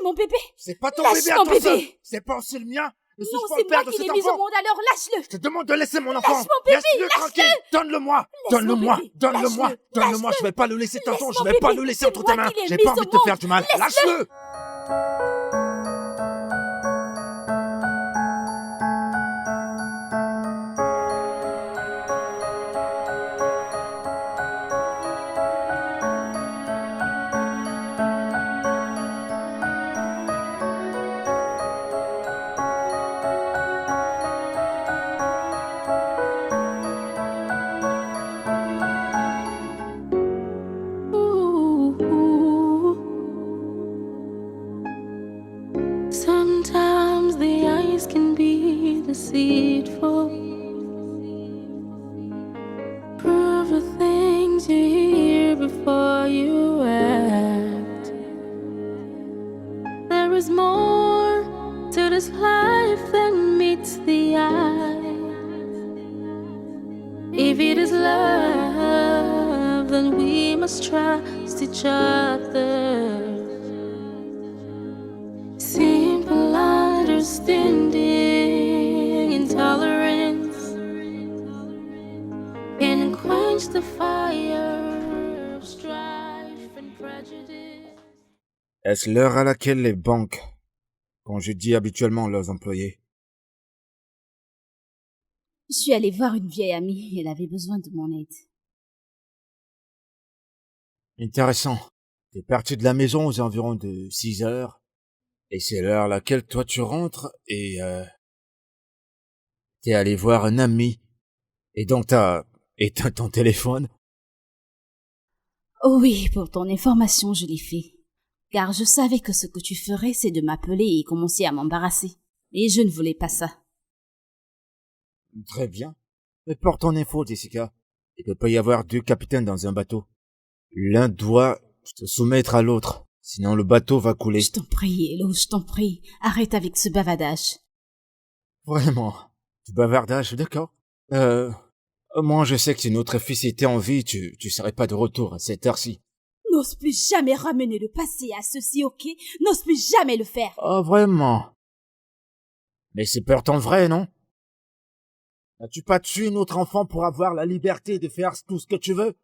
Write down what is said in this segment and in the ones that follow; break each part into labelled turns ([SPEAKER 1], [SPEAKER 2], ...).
[SPEAKER 1] mon bébé.
[SPEAKER 2] C'est pas ton
[SPEAKER 1] Lâche
[SPEAKER 2] bébé à
[SPEAKER 1] mon
[SPEAKER 2] toi seul.
[SPEAKER 1] bébé.
[SPEAKER 2] C'est pas aussi le mien. Ne
[SPEAKER 1] Non,
[SPEAKER 2] suis pas
[SPEAKER 1] c'est
[SPEAKER 2] le père
[SPEAKER 1] moi
[SPEAKER 2] de
[SPEAKER 1] qui l'ai
[SPEAKER 2] cet
[SPEAKER 1] mis au
[SPEAKER 2] enfant.
[SPEAKER 1] monde, alors lâche-le.
[SPEAKER 2] Je te demande de laisser mon enfant.
[SPEAKER 1] Lâche mon bébé,
[SPEAKER 2] Laisse-le tranquille. Donne-le-moi.
[SPEAKER 1] Laisse mon
[SPEAKER 2] Donne-le-moi.
[SPEAKER 1] bébé,
[SPEAKER 2] Donne-le-moi.
[SPEAKER 1] lâche-le,
[SPEAKER 2] Donne-le-moi.
[SPEAKER 1] lâche-le.
[SPEAKER 2] Je vais pas le laisser, tonton.
[SPEAKER 1] Laisse
[SPEAKER 2] Je
[SPEAKER 1] mon
[SPEAKER 2] vais pas
[SPEAKER 1] bébé,
[SPEAKER 2] le laisser
[SPEAKER 1] c'est
[SPEAKER 2] entre tes
[SPEAKER 1] moi
[SPEAKER 2] mains.
[SPEAKER 1] qui l'ai
[SPEAKER 2] J'ai
[SPEAKER 1] mis
[SPEAKER 2] pas
[SPEAKER 1] au
[SPEAKER 2] envie de te faire
[SPEAKER 1] monde.
[SPEAKER 2] du mal.
[SPEAKER 1] Laisse-le.
[SPEAKER 2] Lâche-le.
[SPEAKER 3] Sometimes the eyes can be deceitful. Prove the things you hear before you act. There is more to this life than meets the eye. If it is love, then we must trust each other. Simple understanding and tolerance can quench the fire of strife and prejudice.
[SPEAKER 2] Est-ce l'heure à laquelle les banques congédient habituellement leurs employés?
[SPEAKER 1] Je suis allée voir une vieille amie. Elle avait besoin de mon aide.
[SPEAKER 2] Intéressant. T'es parti de la maison aux environs de 6 heures. Et c'est l'heure à laquelle toi tu rentres et t'es allé voir un ami. Et donc t'as éteint ton téléphone.
[SPEAKER 1] Oh oui, pour ton information, je l'ai fait. Car je savais que ce que tu ferais, c'est de m'appeler et commencer à m'embarrasser. Et je ne voulais pas ça.
[SPEAKER 2] Très bien. Mais pour ton info, Jessica, il peut pas y avoir deux capitaines dans un bateau. L'un doit se soumettre à l'autre. Sinon le bateau va couler.
[SPEAKER 1] Je t'en prie, Hello, je t'en prie. Arrête avec ce bavardage.
[SPEAKER 2] Vraiment. Du bavardage, d'accord. Moi je sais que si notre fils était en vie, tu serais pas de retour à cette heure-ci.
[SPEAKER 1] N'ose plus jamais ramener le passé à ceci, ok? N'ose plus jamais le faire.
[SPEAKER 2] Oh, vraiment? Mais c'est pourtant vrai, non? N'as-tu pas tué notre enfant pour avoir la liberté de faire tout ce que tu veux?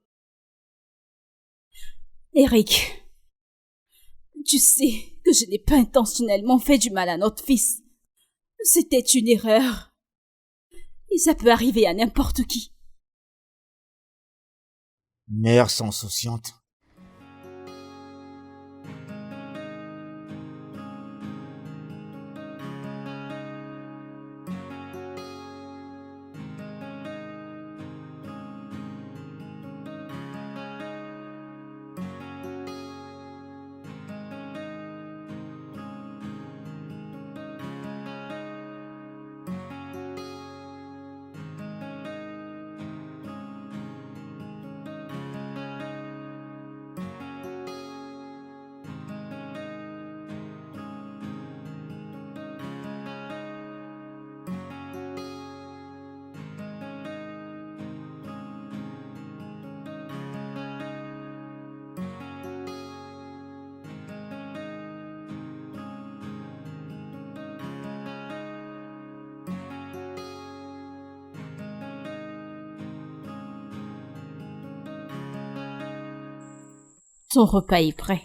[SPEAKER 1] Eric, tu sais que je n'ai pas intentionnellement fait du mal à notre fils. C'était une erreur. Et ça peut arriver à n'importe qui.
[SPEAKER 2] Mère sans souciante.
[SPEAKER 1] Ton repas est prêt.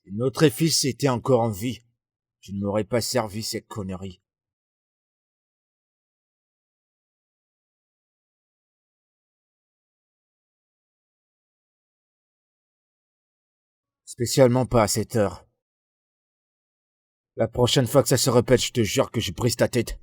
[SPEAKER 2] Si notre fils était encore en vie, tu ne m'aurais pas servi cette connerie. Spécialement pas à cette heure. La prochaine fois que ça se répète, je te jure que je brise ta tête.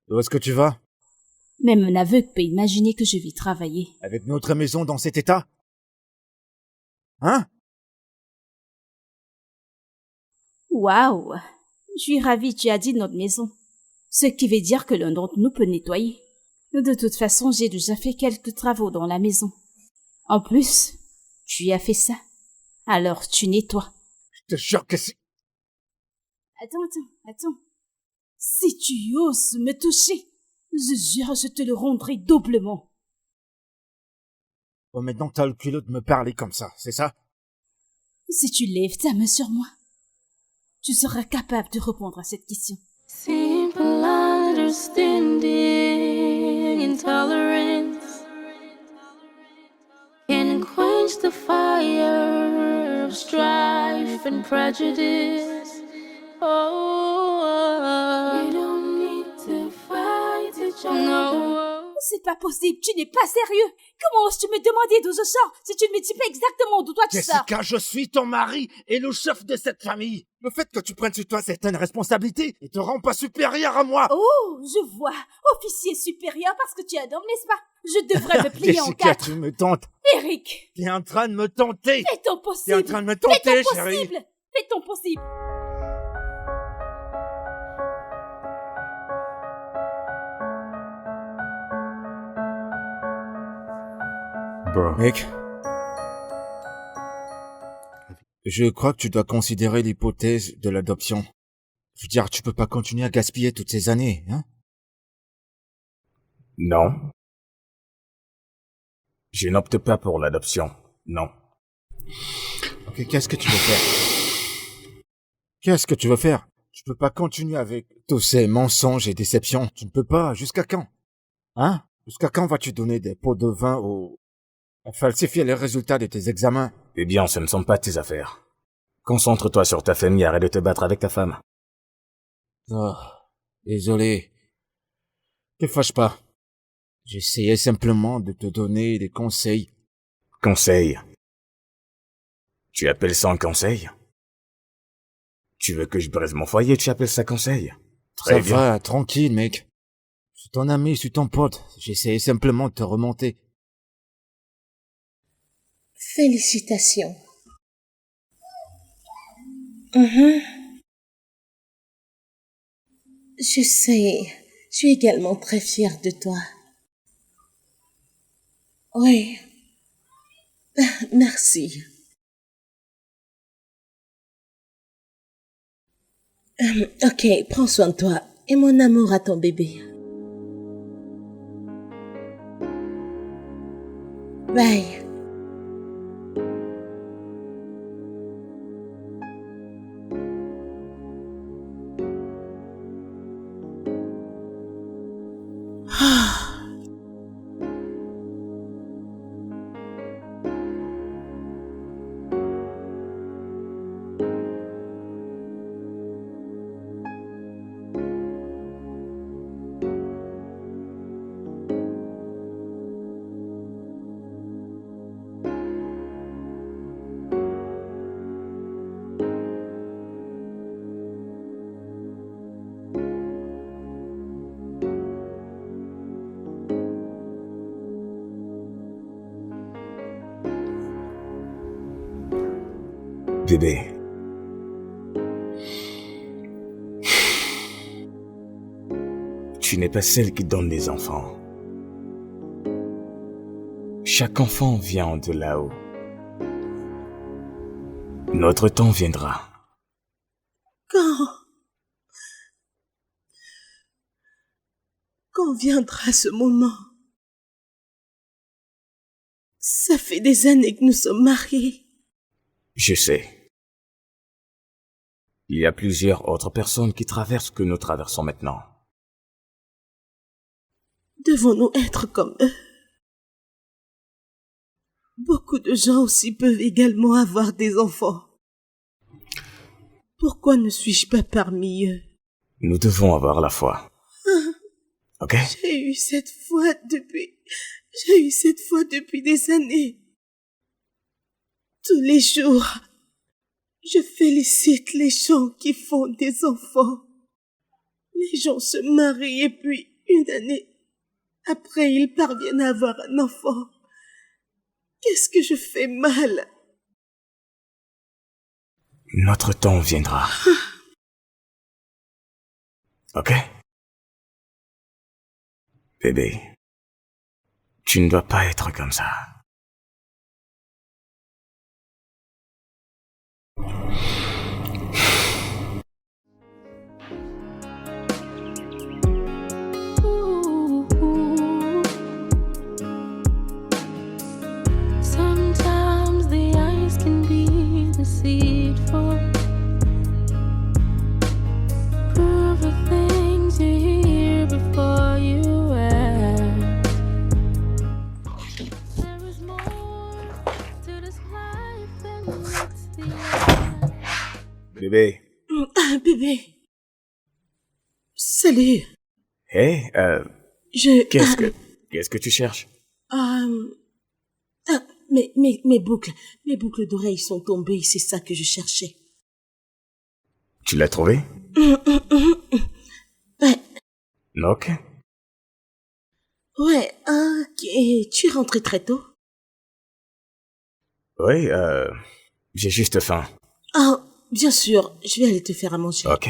[SPEAKER 2] Où est-ce que tu vas?
[SPEAKER 1] Même un aveugle peut imaginer que je vais travailler.
[SPEAKER 2] Avec notre maison dans cet état? Hein?
[SPEAKER 1] Waouh! Je suis ravie, tu as dit notre maison. Ce qui veut dire que l'un d'entre nous peut nettoyer. De toute façon, j'ai déjà fait quelques travaux dans la maison. En plus, tu as fait ça. Alors tu nettoies.
[SPEAKER 2] Je te jure que c'est...
[SPEAKER 1] Attends. Si tu oses me toucher, je jure, je te le rendrai doublement.
[SPEAKER 2] Oh, maintenant t'as le culot de me parler comme ça, c'est ça?
[SPEAKER 1] Si tu lèves ta main sur moi, tu seras capable de répondre à cette question.
[SPEAKER 3] Simple understanding, intolerance can quench the fire of strife and prejudice. Oh, we don't need to fight each other. No.
[SPEAKER 1] C'est pas possible, tu n'es pas sérieux. Comment oses-tu me demander d'où je sors si tu ne me dis pas exactement d'où toi tu sors?
[SPEAKER 2] Jessica, je suis ton mari et le chef de cette famille. Le fait que tu prennes sur toi certaines responsabilités ne te rend pas supérieur à moi.
[SPEAKER 1] Oh, je vois. Officier supérieur parce que tu es un homme, n'est-ce pas? Je devrais me plier en
[SPEAKER 2] Jessica,
[SPEAKER 1] quatre.
[SPEAKER 2] tu me tentes.
[SPEAKER 1] Eric,
[SPEAKER 2] T'es en train de me tenter.
[SPEAKER 1] fais ton
[SPEAKER 2] T'es
[SPEAKER 1] possible.
[SPEAKER 2] en train de me
[SPEAKER 1] Fais ton
[SPEAKER 2] tenter, chérie.
[SPEAKER 1] possible. Fais ton possible.
[SPEAKER 2] Bro. Mec, je crois que tu dois considérer l'hypothèse de l'adoption. Je veux dire, tu peux pas continuer à gaspiller toutes ces années, hein?
[SPEAKER 4] Non. Je n'opte pas pour l'adoption. Non.
[SPEAKER 2] Ok, qu'est-ce que tu veux faire? Qu'est-ce que tu veux faire? Tu peux pas continuer avec tous ces mensonges et déceptions. Tu ne peux pas. Jusqu'à quand? Hein? Jusqu'à quand vas-tu donner des pots de vin à falsifier les résultats de tes examens?
[SPEAKER 4] Eh bien, ce ne sont pas tes affaires. Concentre-toi sur ta famille, arrête de te battre avec ta femme.
[SPEAKER 2] Oh, désolé. Ne te fâche pas. J'essayais simplement de te donner des conseils.
[SPEAKER 4] Conseil. Tu appelles ça un conseil? Tu veux que je brise mon foyer, tu appelles ça conseil? Très bien.
[SPEAKER 2] Ça va, tranquille, mec. Je suis ton ami, je suis ton pote. J'essayais simplement de te remonter.
[SPEAKER 5] Félicitations. Je sais, je suis également très fière de toi. Oui. Merci. Ok, prends soin de toi et mon amour à ton bébé. Bye.
[SPEAKER 4] Bébé. Tu n'es pas celle qui donne les enfants. Chaque enfant vient de là-haut. Notre temps viendra.
[SPEAKER 5] Quand viendra ce moment? Ça fait des années que nous sommes mariés.
[SPEAKER 4] Je sais. Il y a plusieurs autres personnes qui traversent ce que nous traversons maintenant.
[SPEAKER 5] Devons-nous être comme eux? Beaucoup de gens aussi peuvent également avoir des enfants. Pourquoi ne suis-je pas parmi eux?
[SPEAKER 4] Nous devons avoir la foi. Ok?
[SPEAKER 5] J'ai eu cette foi depuis des années. Tous les jours, je félicite les gens qui font des enfants. Les gens se marient et puis, une année après, ils parviennent à avoir un enfant. Qu'est-ce que je fais mal?
[SPEAKER 4] Notre temps viendra. Ok? Bébé, tu ne dois pas être comme ça.
[SPEAKER 3] Ooh. Sometimes the eyes can be deceitful. Prove the things you hear before you act. There is more to this life than meets the eye.
[SPEAKER 4] Bébé.
[SPEAKER 5] Ah, bébé. Salut.
[SPEAKER 4] Hé, qu'est-ce que tu cherches?
[SPEAKER 5] Mes boucles d'oreilles sont tombées, c'est ça que je cherchais.
[SPEAKER 4] Tu l'as trouvé?
[SPEAKER 5] Ouais,
[SPEAKER 4] Ok.
[SPEAKER 5] ouais, ok. Tu es rentré très tôt?
[SPEAKER 4] Oui, j'ai juste faim.
[SPEAKER 5] Ah, bien sûr, je vais aller te faire à manger.
[SPEAKER 4] Ok.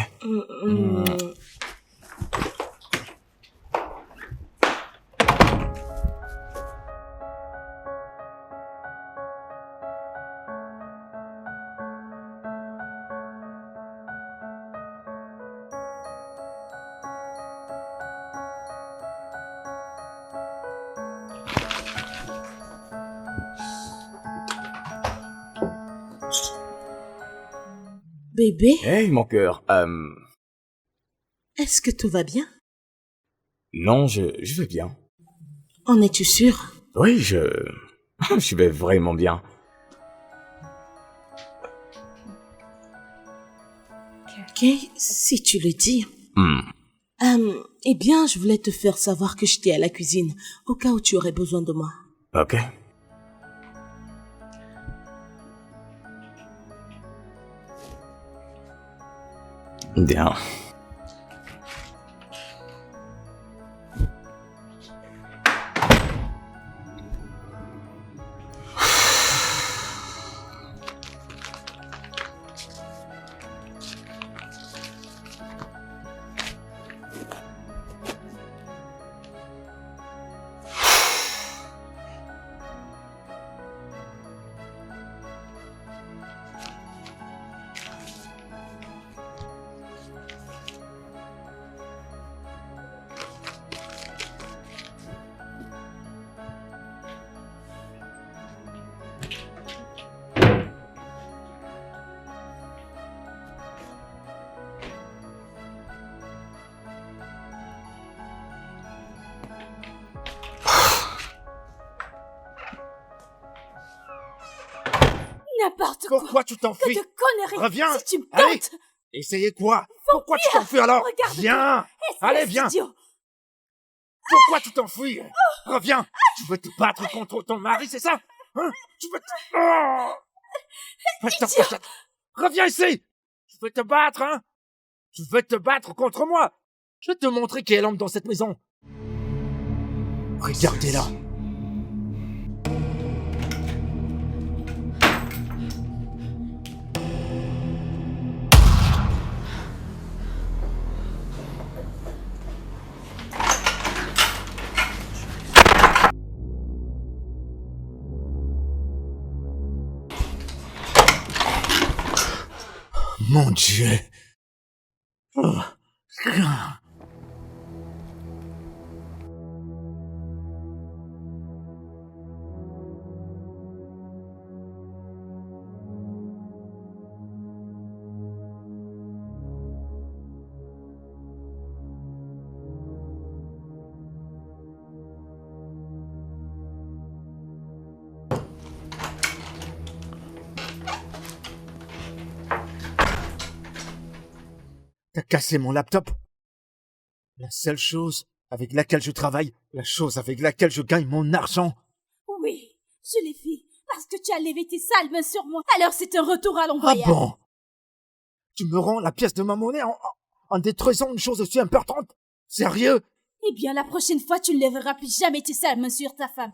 [SPEAKER 5] Bébé,
[SPEAKER 4] Hey, mon cœur,
[SPEAKER 5] est-ce que tout va bien?
[SPEAKER 4] non, je vais bien.
[SPEAKER 5] En es-tu sûr?
[SPEAKER 4] Oui, je vais vraiment bien.
[SPEAKER 5] Ok, si tu le dis.
[SPEAKER 4] Hmm.
[SPEAKER 5] Eh bien, je voulais te faire savoir que j'étais à la cuisine, au cas où tu aurais besoin de moi.
[SPEAKER 4] Ok. Bien.
[SPEAKER 1] N'importe quoi.
[SPEAKER 2] Pourquoi tu
[SPEAKER 1] Que
[SPEAKER 2] t'enfuis?
[SPEAKER 1] de conneries.
[SPEAKER 2] Reviens.
[SPEAKER 1] Si tu me
[SPEAKER 2] Allez.
[SPEAKER 1] tentes,
[SPEAKER 2] Essayez quoi? Pourquoi tu t'enfuis alors?
[SPEAKER 1] regarde-toi.
[SPEAKER 2] Viens. Allez, viens.
[SPEAKER 1] Idiot.
[SPEAKER 2] Pourquoi tu t'enfuis? Reviens. Tu veux te battre contre ton mari, c'est ça? Hein? Tu veux te... Oh!
[SPEAKER 1] Idiot.
[SPEAKER 2] Reviens ici. Tu veux te battre, hein? Tu veux te battre contre moi? Je vais te montrer qui est l'homme dans cette maison. Regardez-la. Mon Dieu. Oh. T'as cassé mon laptop. La seule chose avec laquelle je travaille, la chose avec laquelle je gagne mon argent.
[SPEAKER 1] Oui, je l'ai fait, parce que tu as levé tes sales mains sur moi. Alors c'est un retour à
[SPEAKER 2] Ah
[SPEAKER 1] l'envoyeur.
[SPEAKER 2] bon? Tu me rends la pièce de ma monnaie en détruisant une chose aussi importante? Sérieux?
[SPEAKER 1] Eh bien, la prochaine fois, tu ne lèveras plus jamais tes sales mains sur ta femme.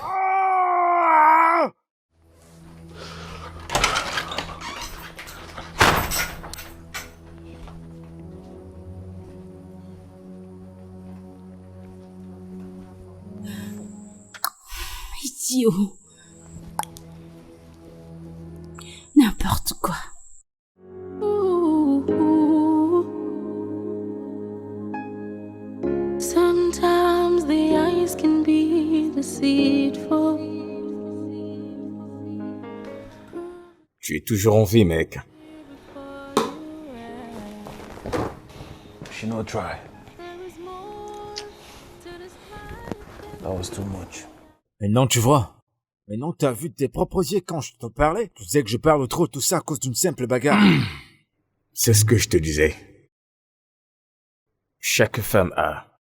[SPEAKER 2] Ah!
[SPEAKER 1] Idiot. N'importe quoi.
[SPEAKER 3] Ooh. Sometimes the eyes can be deceitful.
[SPEAKER 4] Tu es toujours en vie, mec.
[SPEAKER 6] She no try. That was too much.
[SPEAKER 2] Maintenant, tu vois. Maintenant, t'as vu de tes propres yeux quand je te parlais. Tu disais que je parle trop, tout ça à cause d'une simple bagarre.
[SPEAKER 4] C'est ce que je te disais. Chaque femme a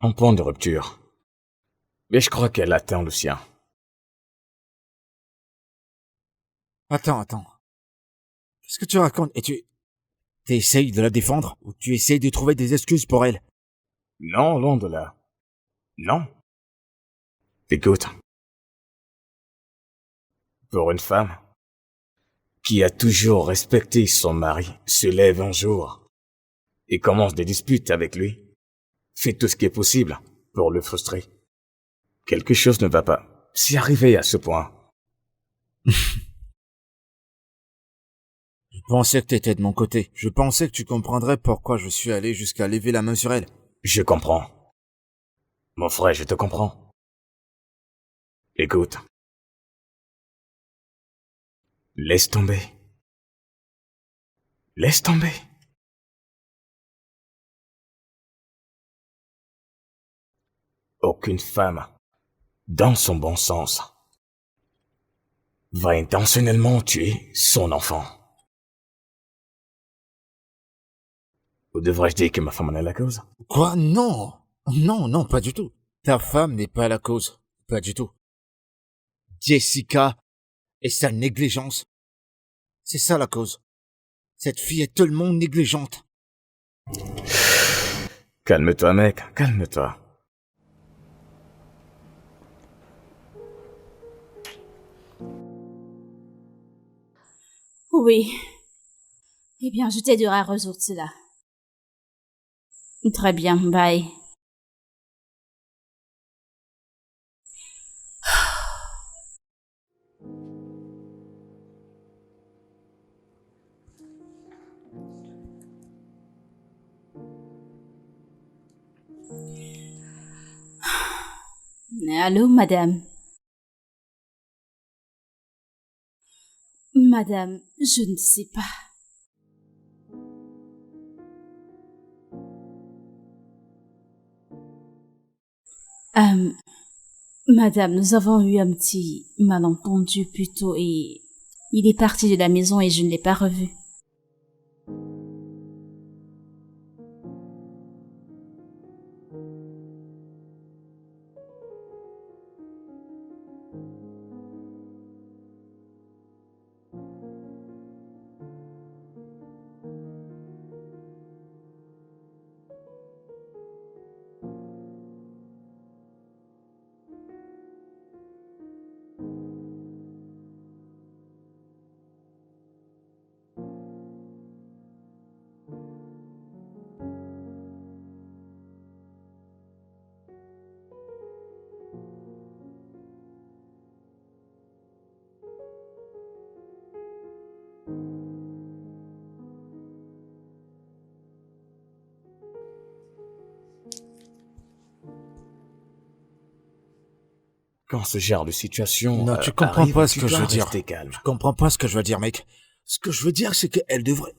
[SPEAKER 4] un point de rupture. Mais je crois qu'elle atteint le sien.
[SPEAKER 2] Attends. Qu'est-ce que tu racontes? Et tu essayes de la défendre? Ou tu essayes de trouver des excuses pour elle?
[SPEAKER 4] Non, loin de là. Non. Écoute. Pour une femme qui a toujours respecté son mari, se lève un jour et commence des disputes avec lui, fait tout ce qui est possible pour le frustrer. Quelque chose ne va pas. C'est arrivé à ce point.
[SPEAKER 2] Je pensais que t'étais de mon côté. Je pensais que tu comprendrais pourquoi je suis allé jusqu'à lever la main sur elle.
[SPEAKER 4] Je comprends. Mon frère, je te comprends. Écoute. Laisse tomber. Laisse tomber. Aucune femme, dans son bon sens, va intentionnellement tuer son enfant. Ou devrais-je dire que ma femme en est la cause?
[SPEAKER 2] Quoi? Non, pas du tout. Ta femme n'est pas la cause. Pas du tout. Jessica et sa négligence. C'est ça la cause. Cette fille est tellement négligente.
[SPEAKER 4] Calme-toi, mec, calme-toi.
[SPEAKER 1] Oui. Eh bien, je t'aiderai à résoudre cela. Très bien, bye. Allô, madame. Madame, je ne sais pas. Madame, nous avons eu un petit malentendu plus tôt et il est parti de la maison et je ne l'ai pas revu.
[SPEAKER 4] Quand ce genre de situation
[SPEAKER 2] Non, tu comprends
[SPEAKER 4] arrive,
[SPEAKER 2] pas ce
[SPEAKER 4] tu
[SPEAKER 2] que je
[SPEAKER 4] dois
[SPEAKER 2] veux dire.
[SPEAKER 4] rester calme.
[SPEAKER 2] Tu comprends pas ce que je veux dire, mec. Ce que je veux dire, c'est qu'elle devrait...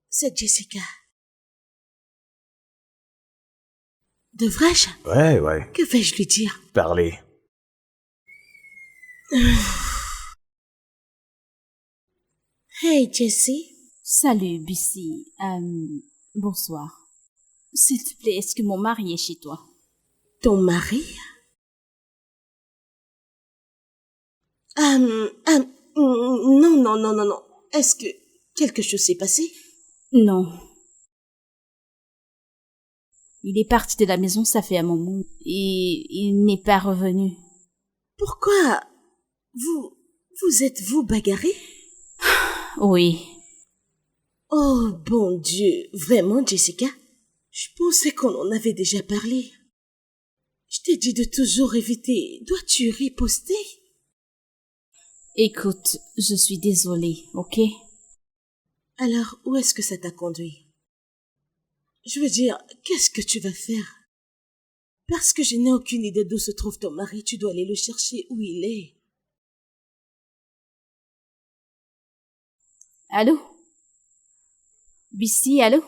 [SPEAKER 5] C'est Jessica. Devrais-je?
[SPEAKER 4] Ouais.
[SPEAKER 5] Que vais-je lui dire?
[SPEAKER 4] Parler.
[SPEAKER 5] Hey, Jessie.
[SPEAKER 1] Salut, Bissy. Bonsoir. S'il te plaît, est-ce que mon mari est chez toi?
[SPEAKER 5] Ton mari? Non. Est-ce que quelque chose s'est passé?
[SPEAKER 1] Non. Il est parti de la maison, ça fait un moment. Et il n'est pas revenu.
[SPEAKER 5] Pourquoi? Vous êtes-vous bagarré?
[SPEAKER 1] Oui.
[SPEAKER 5] Oh, bon Dieu. Vraiment, Jessica? Je pensais qu'on en avait déjà parlé. Je t'ai dit de toujours éviter. Dois-tu riposter?
[SPEAKER 1] Écoute, je suis désolée, ok?
[SPEAKER 5] Alors, où est-ce que ça t'a conduit? Je veux dire, qu'est-ce que tu vas faire? Parce que je n'ai aucune idée d'où se trouve ton mari, tu dois aller le chercher où il est.
[SPEAKER 1] Allô? Bissy, allô?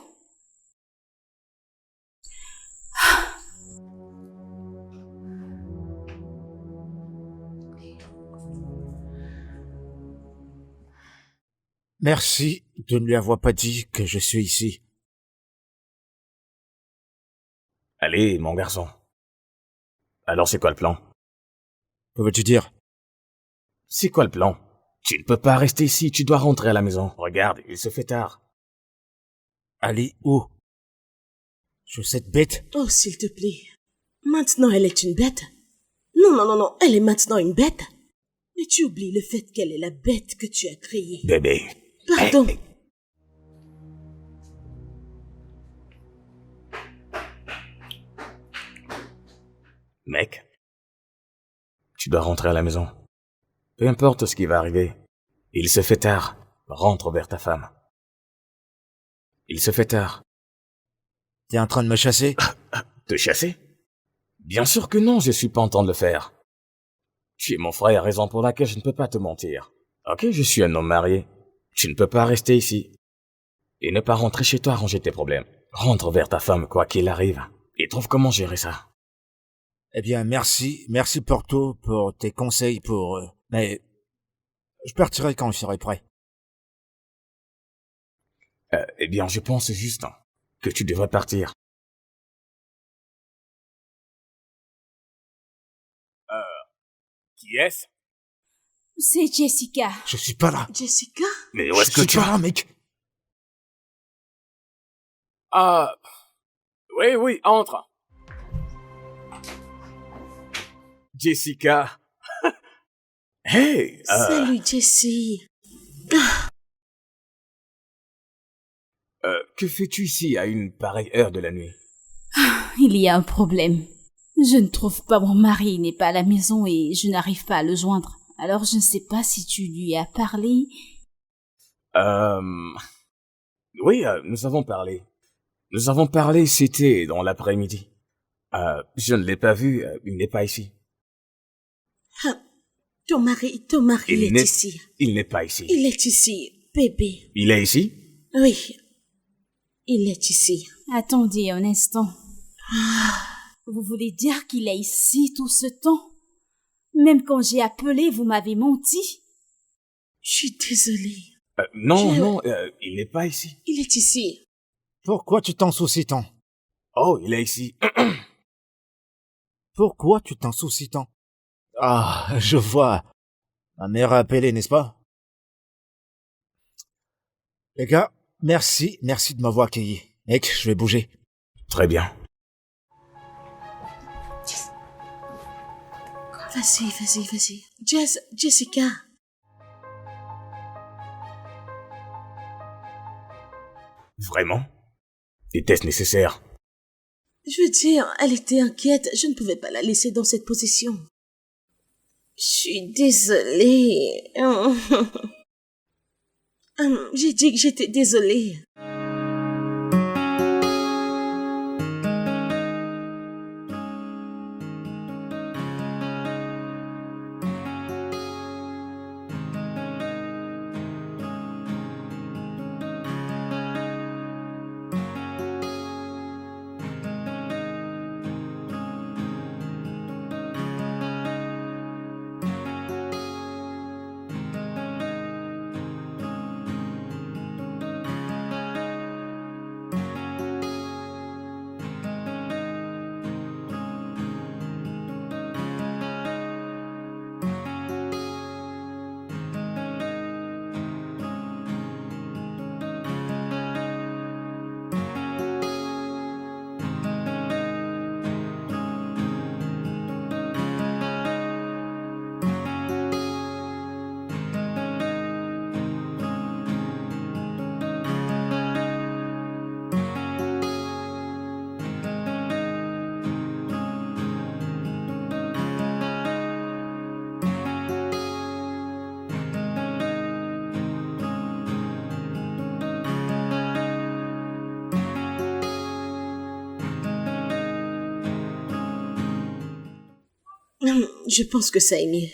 [SPEAKER 2] Merci de ne lui avoir pas dit que je suis ici.
[SPEAKER 4] Allez, mon garçon. Alors c'est quoi le plan?
[SPEAKER 2] Que veux-tu dire?
[SPEAKER 4] C'est quoi le plan? Tu ne peux pas rester ici, tu dois rentrer à la maison. Regarde, il se fait tard.
[SPEAKER 2] Aller où? Sur cette bête?
[SPEAKER 5] Oh, s'il te plaît. Maintenant, elle est une bête? Non, elle est maintenant une bête? Mais tu oublies le fait qu'elle est la bête que tu as créée.
[SPEAKER 4] Bébé.
[SPEAKER 5] Pardon.
[SPEAKER 4] Hey. Mec, tu dois rentrer à la maison. Peu importe ce qui va arriver. Il se fait tard. Rentre vers ta femme. Il se fait tard.
[SPEAKER 2] T'es en train de me chasser?
[SPEAKER 4] Te chasser? Bien sûr que non, je suis pas en train de le faire. Tu es mon frère, raison pour laquelle je ne peux pas te mentir. Ok, je suis un homme marié. Tu ne peux pas rester ici. Et ne pas rentrer chez toi arranger tes problèmes. Rentre vers ta femme, quoi qu'il arrive. Et trouve comment gérer ça.
[SPEAKER 2] Eh bien, merci pour tout, pour tes conseils, mais je partirai quand je serai prêt.
[SPEAKER 4] Eh bien, je pense juste que tu devrais partir. Qui est-ce?
[SPEAKER 1] C'est Jessica.
[SPEAKER 2] Je suis pas là.
[SPEAKER 5] Jessica?
[SPEAKER 4] Mais où est-ce
[SPEAKER 2] Je
[SPEAKER 4] que
[SPEAKER 2] suis
[SPEAKER 4] tu
[SPEAKER 2] pas
[SPEAKER 4] vas?
[SPEAKER 2] là, mec.
[SPEAKER 4] Ah... Oui, entre. Jessica. Hey,
[SPEAKER 5] Salut, Jessie.
[SPEAKER 4] que fais-tu ici à une pareille heure de la nuit?
[SPEAKER 1] Il y a un problème. Je ne trouve pas mon mari, il n'est pas à la maison et je n'arrive pas à le joindre. Alors je ne sais pas si tu lui as parlé.
[SPEAKER 4] Oui, nous avons parlé. Nous avons parlé, c'était dans l'après-midi. Je ne l'ai pas vu, il n'est pas ici.
[SPEAKER 5] Ah, ton mari est ici.
[SPEAKER 4] Il n'est pas ici.
[SPEAKER 5] Il est ici, bébé.
[SPEAKER 4] Il est ici?
[SPEAKER 5] Oui, il est ici.
[SPEAKER 1] Attendez un instant. Vous voulez dire qu'il est ici tout ce temps? Même quand j'ai appelé, vous m'avez menti?
[SPEAKER 5] Je suis désolée.
[SPEAKER 4] Non, il n'est pas ici.
[SPEAKER 5] Il est ici.
[SPEAKER 2] Pourquoi tu t'en soucies tant?
[SPEAKER 4] Oh, il est ici.
[SPEAKER 2] Pourquoi tu t'en soucies tant? Ah, je vois. Ma mère a appelé, n'est-ce pas? Les gars, merci de m'avoir accueilli. Mec, je vais bouger.
[SPEAKER 4] Très bien.
[SPEAKER 5] Vas-y. Jessica.
[SPEAKER 4] Vraiment? Était-ce nécessaire?
[SPEAKER 5] Je veux dire, elle était inquiète. Je ne pouvais pas la laisser dans cette position. Je suis désolée. J'ai dit que j'étais désolée. Je pense que ça est mieux.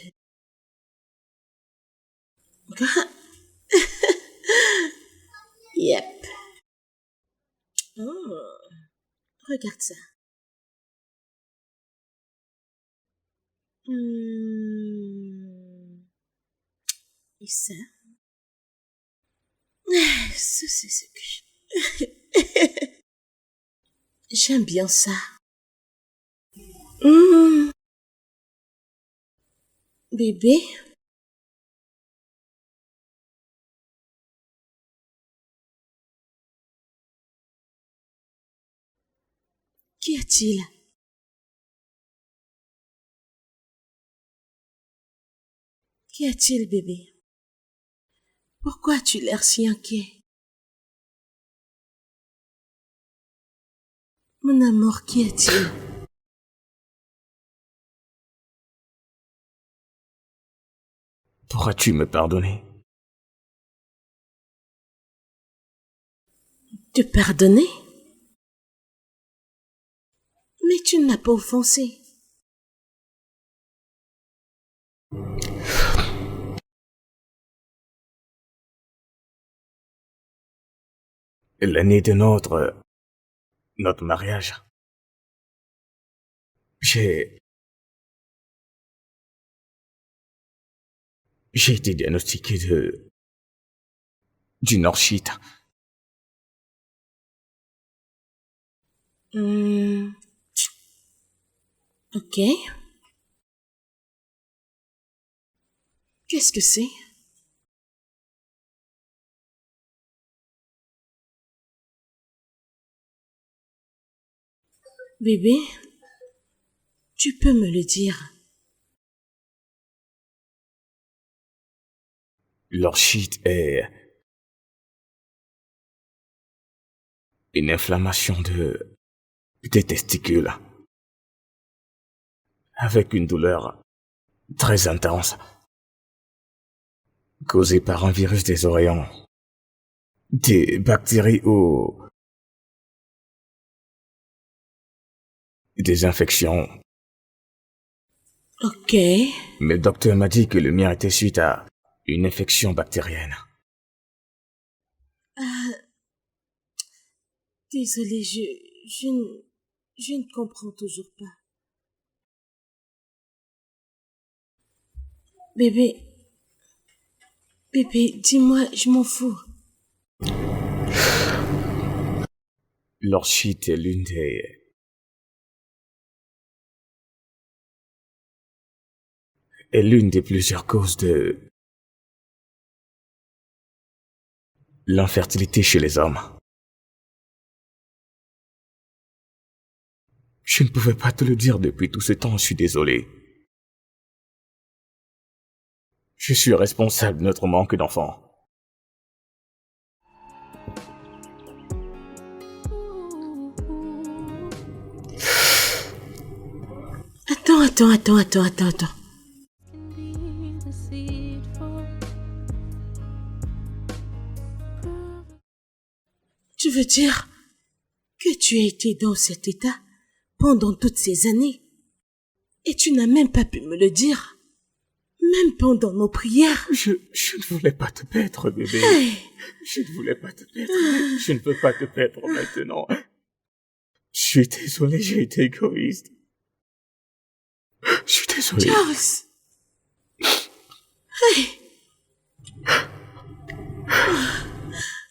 [SPEAKER 5] Yep. Oh, regarde ça. Et ça? Ça, c'est ce que j'aime bien ça. Bébé? Qu'y a-t-il? Qu'y a-t-il, bébé? Pourquoi as-tu l'air si inquiet? Mon amour, qu'y a-t-il?
[SPEAKER 4] Pourras-tu me pardonner?
[SPEAKER 5] Te pardonner? Mais tu ne m'as pas offensé.
[SPEAKER 4] L'année de notre mariage, j'ai été diagnostiqué d'une orchite.
[SPEAKER 5] Ok. Qu'est-ce que c'est? Bébé, tu peux me le dire.
[SPEAKER 4] L'orchite est une inflammation des testicules, avec une douleur très intense, causée par un virus des oreillons, des bactéries ou des infections.
[SPEAKER 5] Ok.
[SPEAKER 4] Mais le docteur m'a dit que le mien était suite à une infection bactérienne.
[SPEAKER 5] Désolée, je ne comprends toujours pas. Bébé, dis-moi, je m'en fous.
[SPEAKER 4] L'orchite est l'une des plusieurs causes de l'infertilité chez les hommes. Je ne pouvais pas te le dire depuis tout ce temps, je suis désolé. Je suis responsable de notre manque d'enfants.
[SPEAKER 5] Attends. Tu veux dire que tu as été dans cet état pendant toutes ces années et tu n'as même pas pu me le dire, même pendant nos prières?
[SPEAKER 4] Je ne voulais pas te perdre, bébé.
[SPEAKER 5] Hey.
[SPEAKER 4] Je ne voulais pas te perdre. Je ne peux pas te perdre maintenant. Je suis désolé, j'ai été égoïste. Je suis désolé.
[SPEAKER 5] Charles! Hey!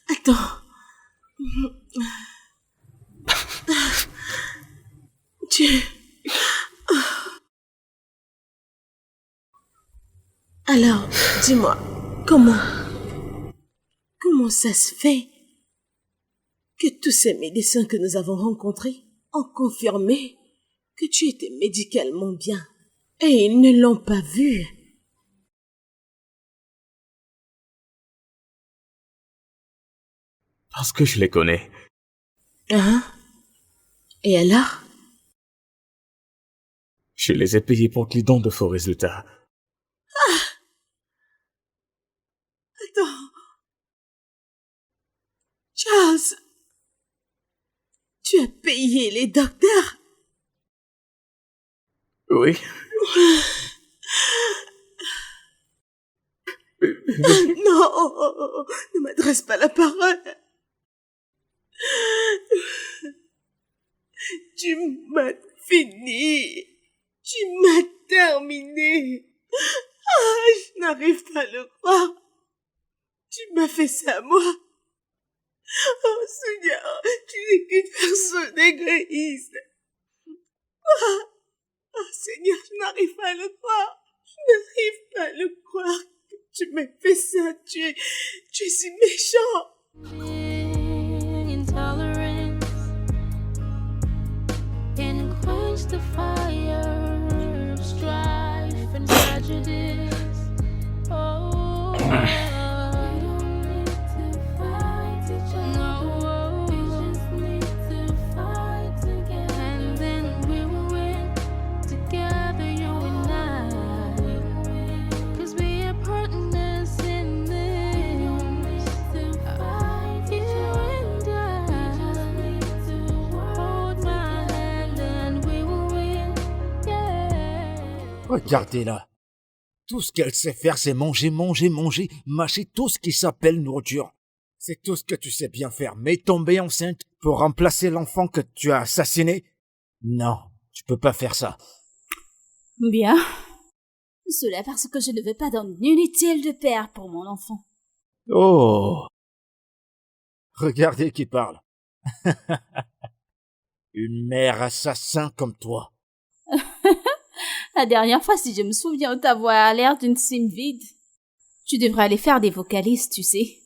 [SPEAKER 5] Attends. Alors, dis-moi, comment ça se fait que tous ces médecins que nous avons rencontrés ont confirmé que tu étais médicalement bien et ils ne l'ont pas vu?
[SPEAKER 4] Parce que je les connais.
[SPEAKER 5] Hein? Et alors?
[SPEAKER 4] Je les ai payés pour qu'ils donnent de faux résultats.
[SPEAKER 5] Attends. Charles, tu as payé les docteurs?
[SPEAKER 4] Oui.
[SPEAKER 5] Non, ne m'adresse pas la parole. Tu m'as fini. Tu m'as terminé. Ah, je n'arrive pas à le croire. Tu m'as fait ça à moi. Oh Seigneur, tu n'es qu'une personne égoïste. Oh Seigneur, je n'arrive pas à le croire. Je n'arrive pas à le croire que tu m'as fait ça. Tu es si méchant.
[SPEAKER 3] Intolerance can quench the fire of strife and prejudice. Oh, we don't need to fight each other. We just need to fight together, and then we will win together, you and I. 'Cause we are partners in this. You and I. Hold my hand and we will win. Yeah.
[SPEAKER 2] Regardez-la. Tout ce qu'elle sait faire, c'est manger, manger, manger, mâcher tout ce qui s'appelle nourriture. C'est tout ce que tu sais bien faire. Mais tomber enceinte pour remplacer l'enfant que tu as assassiné? Non, tu peux pas faire ça.
[SPEAKER 1] Bien. Cela parce que je ne veux pas d'un inutile de père pour mon enfant.
[SPEAKER 2] Oh! Regardez qui parle. Une mère assassin comme toi.
[SPEAKER 1] La dernière fois, si je me souviens, ta voix a l'air d'une cime vide. Tu devrais aller faire des vocalises, tu sais.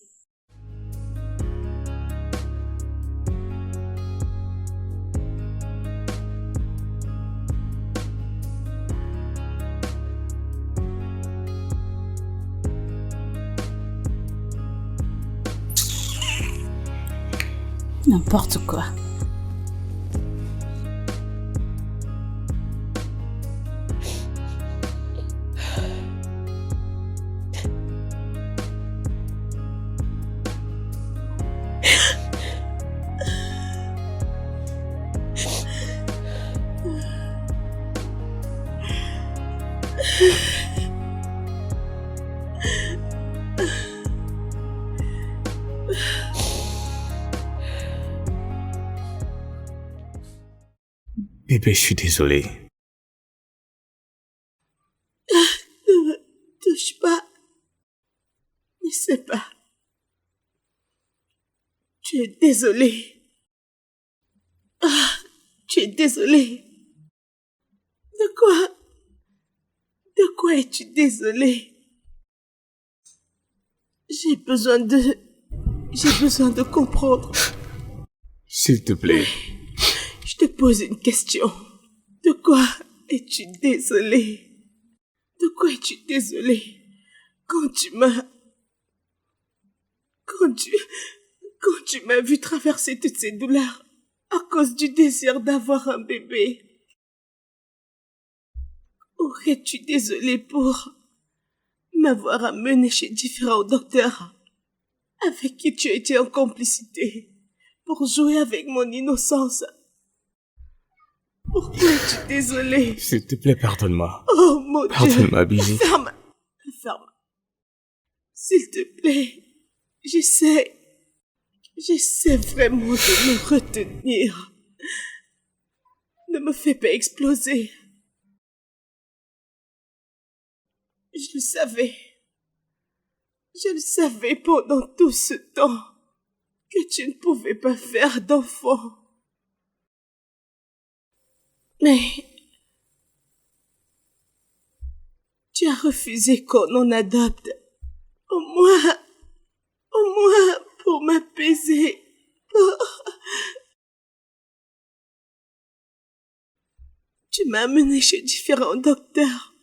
[SPEAKER 1] N'importe quoi.
[SPEAKER 4] Bébé, je suis désolé.
[SPEAKER 5] Ne me touche pas. Ne sais pas. Tu es désolé. Ah, tu es désolé. De quoi? De quoi es-tu désolé? J'ai besoin de comprendre.
[SPEAKER 4] S'il te plaît.
[SPEAKER 5] Je te pose une question. De quoi es-tu désolé? De quoi es-tu désolé? Quand tu m'as vu traverser toutes ces douleurs à cause du désir d'avoir un bébé, aurais-tu désolé pour m'avoir amené chez différents docteurs avec qui tu as été en complicité pour jouer avec mon innocence? Pourquoi es-tu désolé?
[SPEAKER 4] S'il te plaît, pardonne-moi.
[SPEAKER 5] Oh mon Dieu!
[SPEAKER 4] Pardonne-moi, Busy.
[SPEAKER 5] Ferme! S'il te plaît, j'essaie vraiment de me retenir. Ne me fais pas exploser. Je le savais pendant tout ce temps que tu ne pouvais pas faire d'enfant. Mais tu as refusé qu'on en adopte. Au moins pour m'apaiser. Tu m'as amené chez différents docteurs.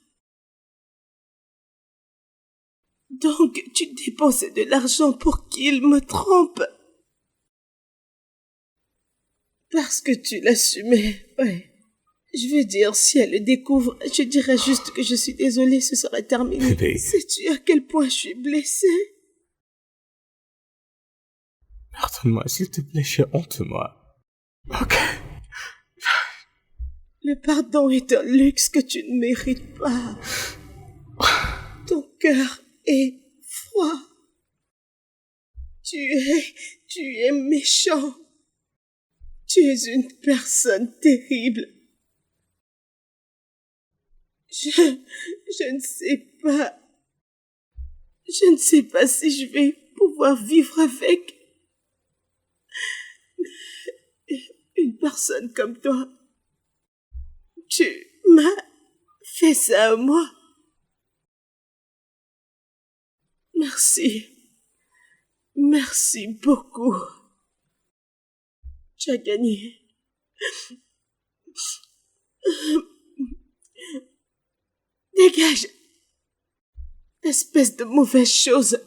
[SPEAKER 5] Donc tu dépensais de l'argent pour qu'ils me trompent. Parce que tu l'assumais, ouais. Je veux dire, si elle le découvre, je dirais juste que je suis désolée, ce serait terminé.
[SPEAKER 4] Bébé.
[SPEAKER 5] Sais-tu à quel point je suis blessée?
[SPEAKER 4] Pardonne-moi, s'il te plaît, j'ai honte de moi. Ok.
[SPEAKER 5] Le pardon est un luxe que tu ne mérites pas. Ton cœur est froid. Tu es méchant. Tu es une personne terrible. Je ne sais pas. Je ne sais pas si je vais pouvoir vivre avec une personne comme toi. Tu m'as fait ça à moi. Merci. Merci beaucoup. Tu as gagné. Dégage. Espèce de mauvaise chose.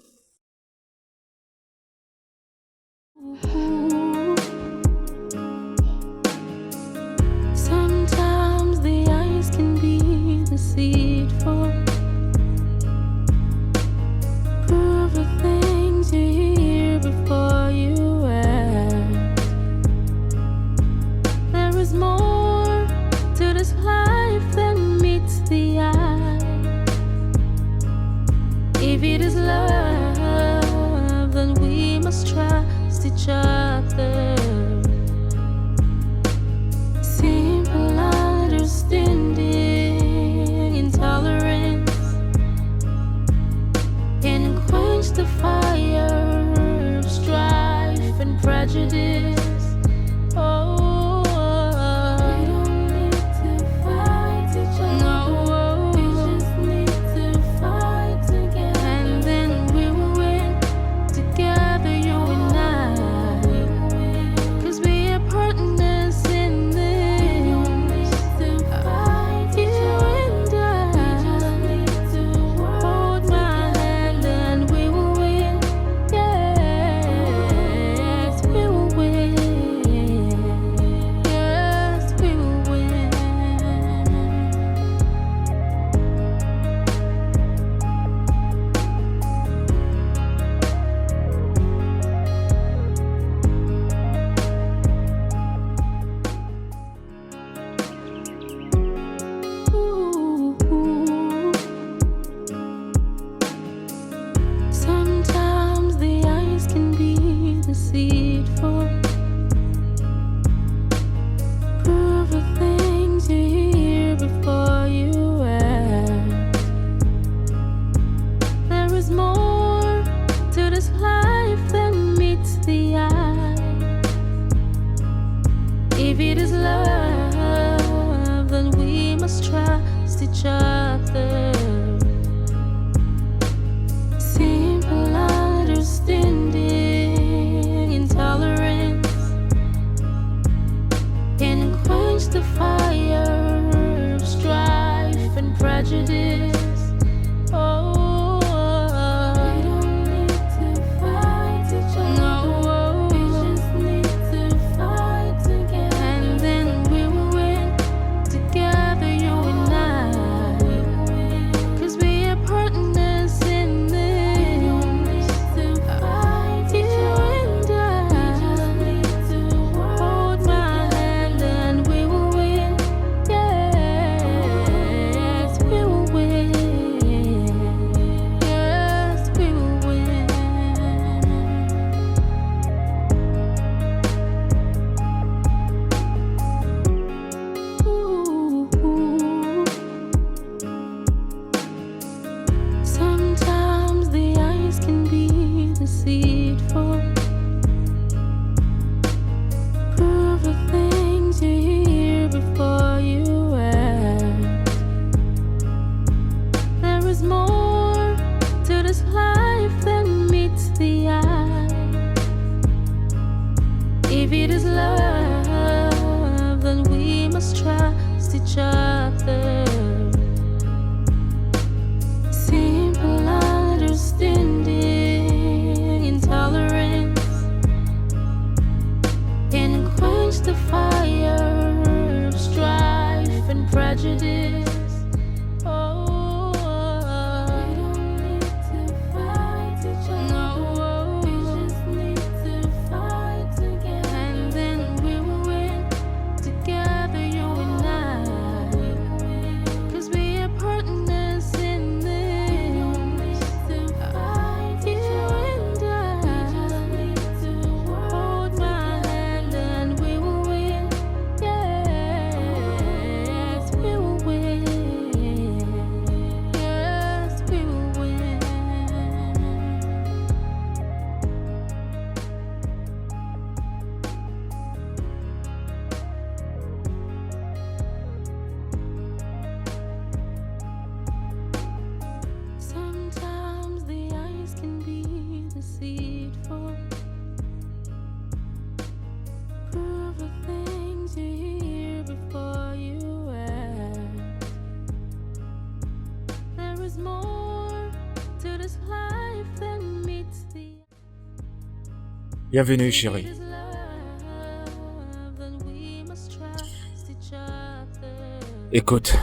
[SPEAKER 3] Sometimes the eyes can be deceitful. Prove the things you hear before you act. There is more to this life than meets the eye. If it is love, then we must trust each other. Simple understanding, intolerance can quench the fire of strife and prejudice. Oh, we don't need to fight each other. No, we just need to fight together, and then we will win together, you and I. 'Cause we are partners in this. We don't need to fight each other. We just need to hold my hand and we will win. Yes, we will win. Yes, we will win. Ooh. Sometimes the eyes can be deceitful. Prove the things you hear before you act. There is more to this life than meets the eye. If it is love, then we must trust each other. Simple understanding, intolerance can quench the fire of strife and prejudice. Oh, we don't need to fight each other. No, we just need to fight together, and then we will win together, you and I. 'Cause we are partners in this. We don't need to fight each other. And I. We just need to hold my hand and we will win. Yes, we will win. Yes, we will win. Ooh. Sometimes the eyes can be deceitful. Prove the things you hear before you act. There is more to this life than meets the eye. If it is love, then we must trust each other. Simple understanding, intolerance can quench the fire of strife and prejudice. Oh, we don't need to fight each other. No, we just need to fight together, and then we will win together, you and I.
[SPEAKER 2] Bienvenue, chérie. Écoute,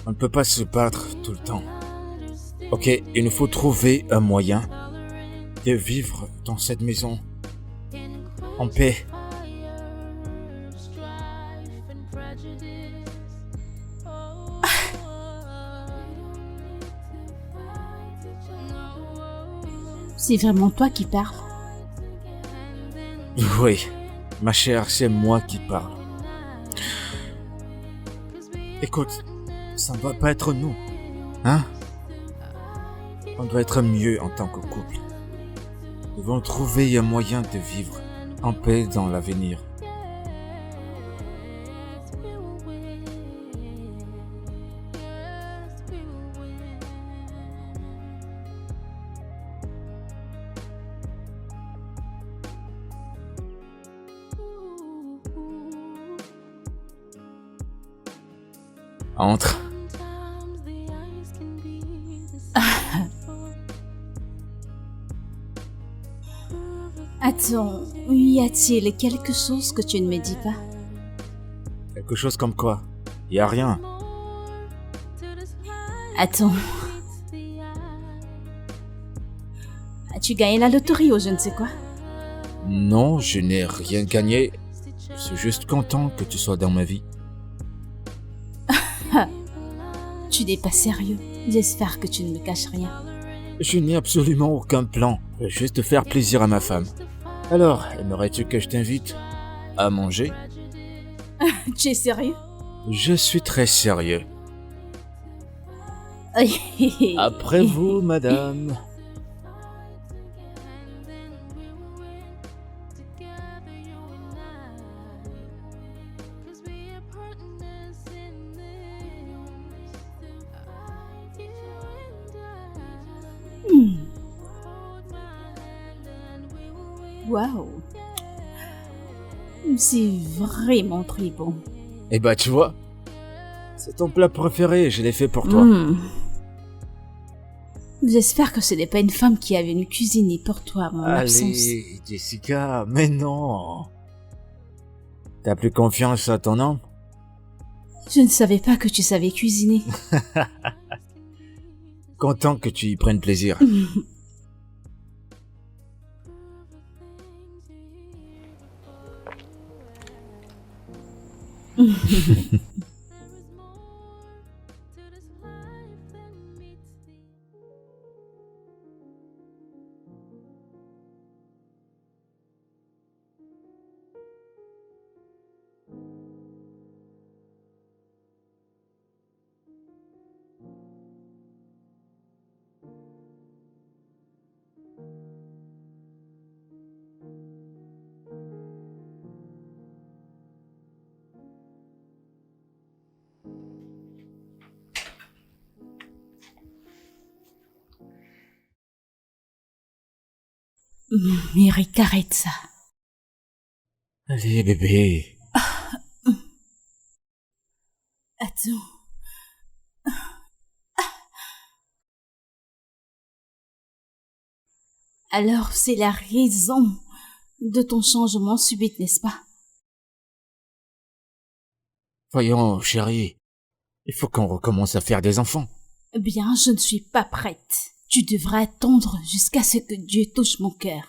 [SPEAKER 2] on ne peut pas se battre tout le temps. Ok, il nous faut trouver un moyen de vivre dans cette maison en paix.
[SPEAKER 1] C'est vraiment toi qui parles.
[SPEAKER 2] Oui, ma chère, c'est moi qui parle. Écoute, ça ne doit pas être nous, hein? On doit être mieux en tant que couple. Nous devons trouver un moyen de vivre en paix dans l'avenir. Entre.
[SPEAKER 1] Attends, y a-t-il quelque chose que tu ne me dis pas?
[SPEAKER 2] Quelque chose comme quoi? Y a rien.
[SPEAKER 1] Attends. As-tu gagné la loterie ou je ne sais quoi?
[SPEAKER 2] Non, je n'ai rien gagné. Je suis juste content que tu sois dans ma vie.
[SPEAKER 1] Tu n'es pas sérieux. J'espère que tu ne me caches rien.
[SPEAKER 2] Je n'ai absolument aucun plan. Je veux juste faire plaisir à ma femme. Alors, aimerais-tu que je t'invite à manger?
[SPEAKER 1] Tu es sérieux?
[SPEAKER 2] Je suis très sérieux. Après vous, madame.
[SPEAKER 1] Waouh. C'est vraiment très bon.
[SPEAKER 2] Eh bah, tu vois, c'est ton plat préféré, je l'ai fait pour toi.
[SPEAKER 1] J'espère que ce n'est pas une femme qui est venue cuisiner pour toi en mon absence.
[SPEAKER 2] Allez, Jessica, mais non. T'as plus confiance à ton homme?
[SPEAKER 1] Je ne savais pas que tu savais cuisiner.
[SPEAKER 2] Content que tu y prennes plaisir.
[SPEAKER 1] Eric, arrête ça.
[SPEAKER 2] Allez, bébé.
[SPEAKER 1] Attends. Alors, c'est la raison de ton changement subit, n'est-ce pas?
[SPEAKER 2] Voyons, chérie, il faut qu'on recommence à faire des enfants.
[SPEAKER 1] Bien, je ne suis pas prête. Tu devras attendre jusqu'à ce que Dieu touche mon cœur.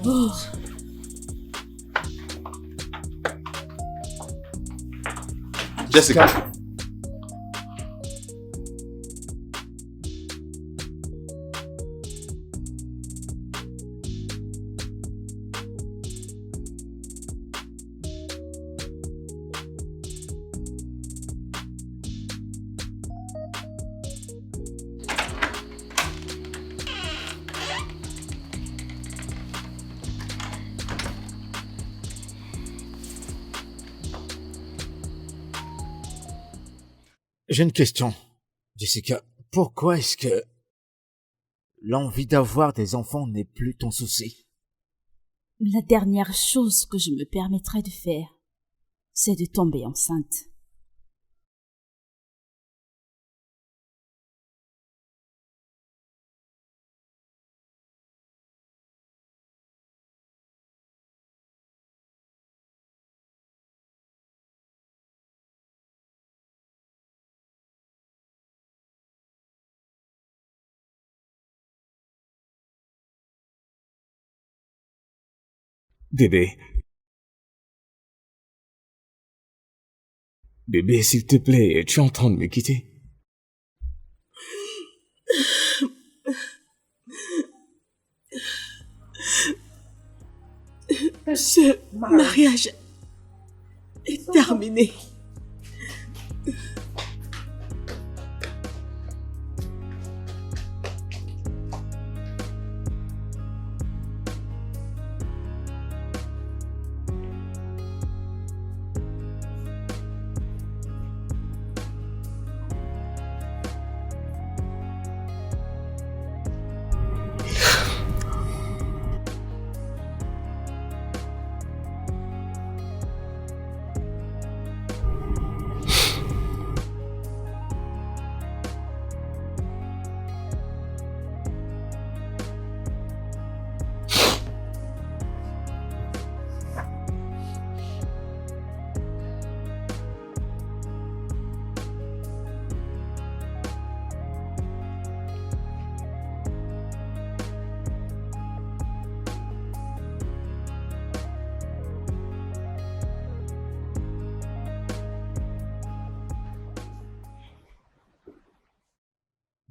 [SPEAKER 1] Oh.
[SPEAKER 7] Jessica.
[SPEAKER 2] J'ai une question. Jessica, pourquoi est-ce que l'envie d'avoir des enfants n'est plus ton souci?
[SPEAKER 1] La dernière chose que je me permettrais de faire, c'est de tomber enceinte.
[SPEAKER 4] Bébé. Bébé, s'il te plaît, tu es en train de me quitter?
[SPEAKER 5] Ce mariage est terminé.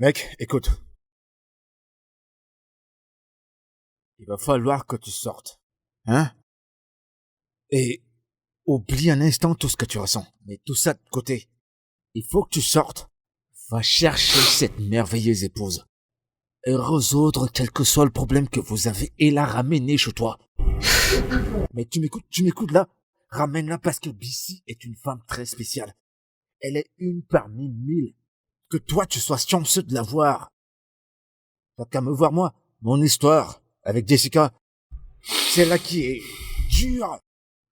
[SPEAKER 2] Mec, écoute. Il va falloir que tu sortes. Hein? Et oublie un instant tout ce que tu ressens. Mets tout ça de côté. Il faut que tu sortes. Va chercher cette merveilleuse épouse. Et résoudre quel que soit le problème que vous avez et la ramener chez toi. Mais tu m'écoutes là? Ramène-la parce que Bissy est une femme très spéciale. Elle est une parmi mille. Que toi tu sois chanceux de la voir. T'as qu'à me voir moi. Mon histoire avec Jessica. Celle-là qui est dure,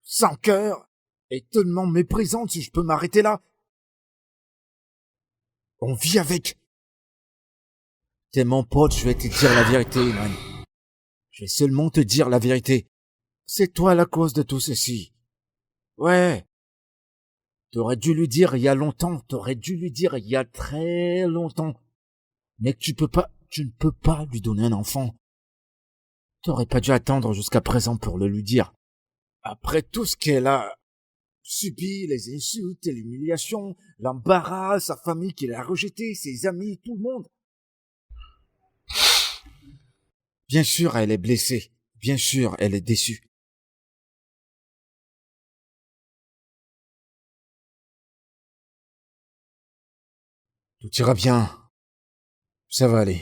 [SPEAKER 2] sans cœur, et tellement méprisante si je peux m'arrêter là. On vit avec. T'es mon pote, je vais te dire la vérité, man. Je vais seulement te dire la vérité. C'est toi la cause de tout ceci. Ouais. T'aurais dû lui dire il y a longtemps, t'aurais dû lui dire il y a très longtemps. Mais que tu ne peux pas lui donner un enfant. T'aurais pas dû attendre jusqu'à présent pour le lui dire. Après tout ce qu'elle a subi, les insultes et l'humiliation, l'embarras, sa famille qui l'a rejeté, ses amis, tout le monde. Bien sûr, elle est blessée. Bien sûr, elle est déçue. Tout ira bien. Ça va aller.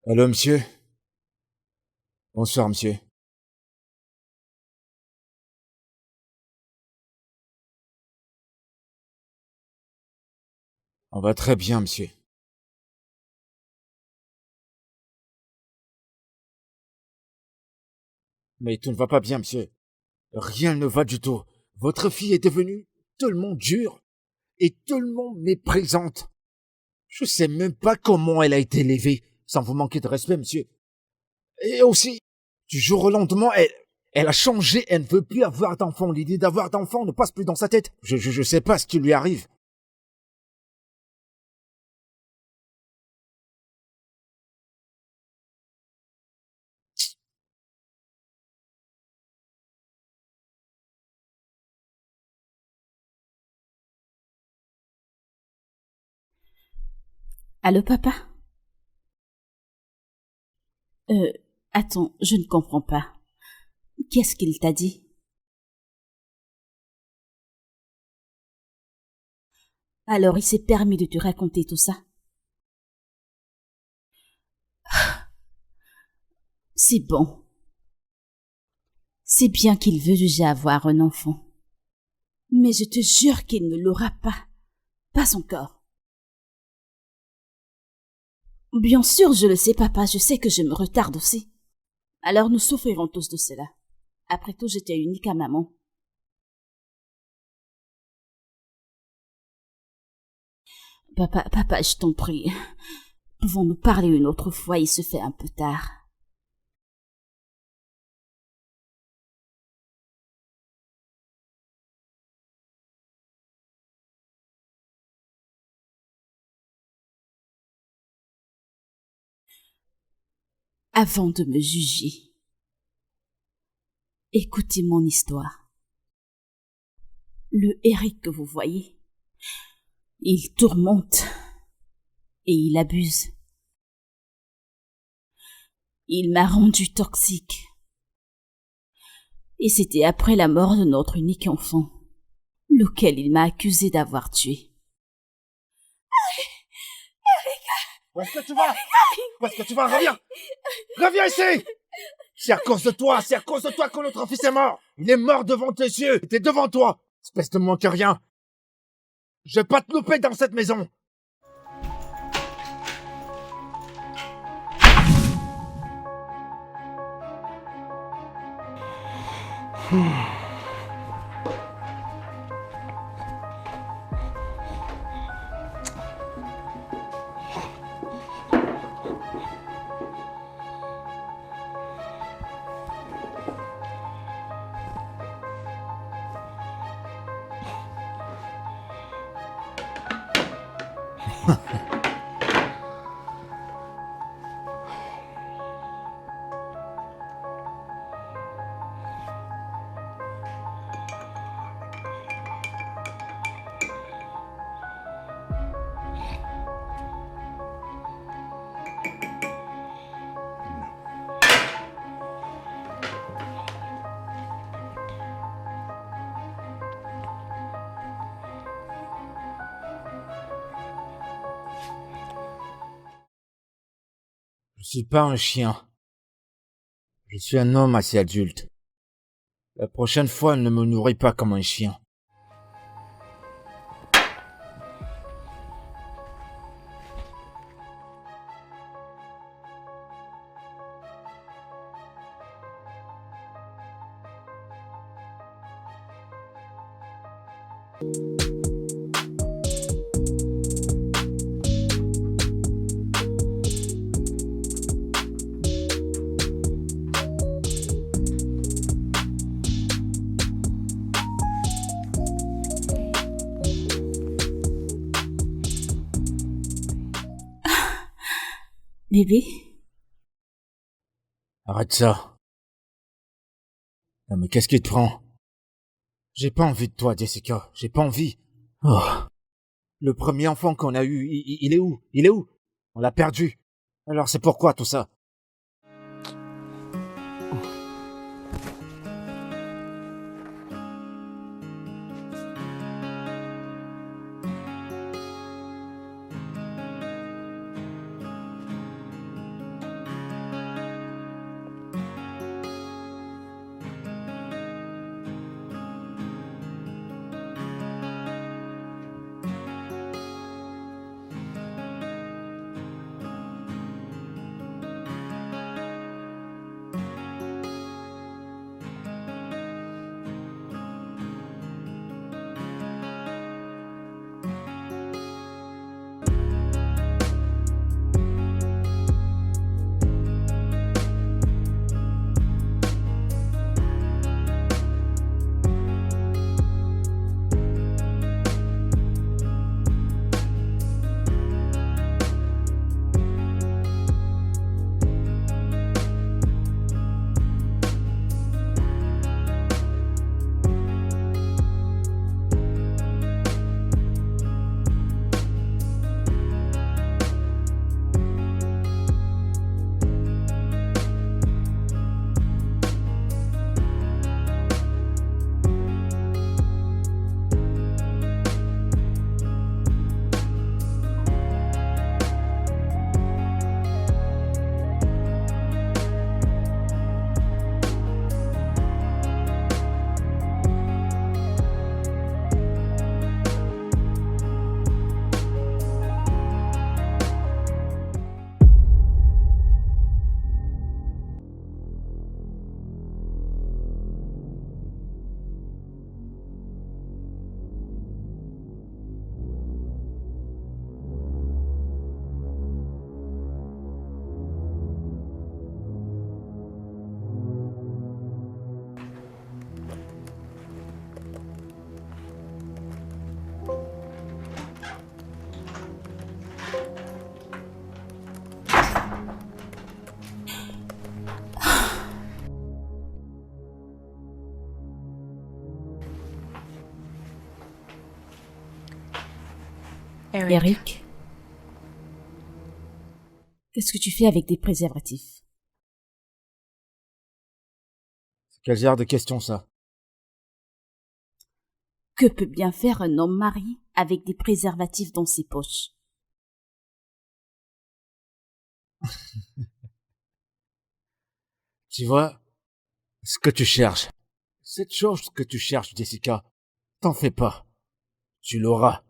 [SPEAKER 2] Allô, monsieur? Bonsoir, monsieur. On va très bien, monsieur. Mais tout ne va pas bien, monsieur. Rien ne va du tout. Votre fille est devenue tellement dure et tellement méprisante. Je sais même pas comment elle a été élevée, sans vous manquer de respect, monsieur. Et aussi, du jour au lendemain, elle a changé, elle ne veut plus avoir d'enfant. L'idée d'avoir d'enfant ne passe plus dans sa tête. Je sais pas ce qui lui arrive.
[SPEAKER 1] Allô, papa? Attends, je ne comprends pas. Qu'est-ce qu'il t'a dit? Alors il s'est permis de te raconter tout ça? C'est bon. C'est bien qu'il veut déjà avoir un enfant. Mais je te jure qu'il ne l'aura pas. Pas encore. Bien sûr, je le sais, papa, je sais que je me retarde aussi. Alors nous souffrirons tous de cela. Après tout, j'étais unique à maman. Papa, je t'en prie. Pouvons-nous parler une autre fois, il se fait un peu tard. Avant de me juger, écoutez mon histoire. Le Eric que vous voyez, il tourmente et il abuse. Il m'a rendu toxique. Et c'était après la mort de notre unique enfant, lequel il m'a accusé d'avoir tué.
[SPEAKER 2] Où est-ce que tu vas? Où est-ce que tu vas? Reviens! Reviens ici! C'est à cause de toi que notre fils est mort! Il est mort devant tes yeux! Il était devant toi! Espèce de manque à rien! Je vais pas te louper dans cette maison! Je suis pas un chien. Je suis un homme assez adulte. La prochaine fois, ne me nourris pas comme un chien.
[SPEAKER 1] Bébé?
[SPEAKER 2] Arrête ça. Non mais qu'est-ce qui te prend? J'ai pas envie de toi, Jessica. J'ai pas envie. Oh. Le premier enfant qu'on a eu, il est où? Il est où? On l'a perdu. Alors c'est pourquoi tout ça?
[SPEAKER 1] Eric, qu'est-ce que tu fais avec des préservatifs?
[SPEAKER 2] Quel genre de question, ça?
[SPEAKER 1] Que peut bien faire un homme marié avec des préservatifs dans ses poches?
[SPEAKER 2] Tu vois, ce que tu cherches, cette chose que tu cherches, Jessica, t'en fais pas. Tu l'auras.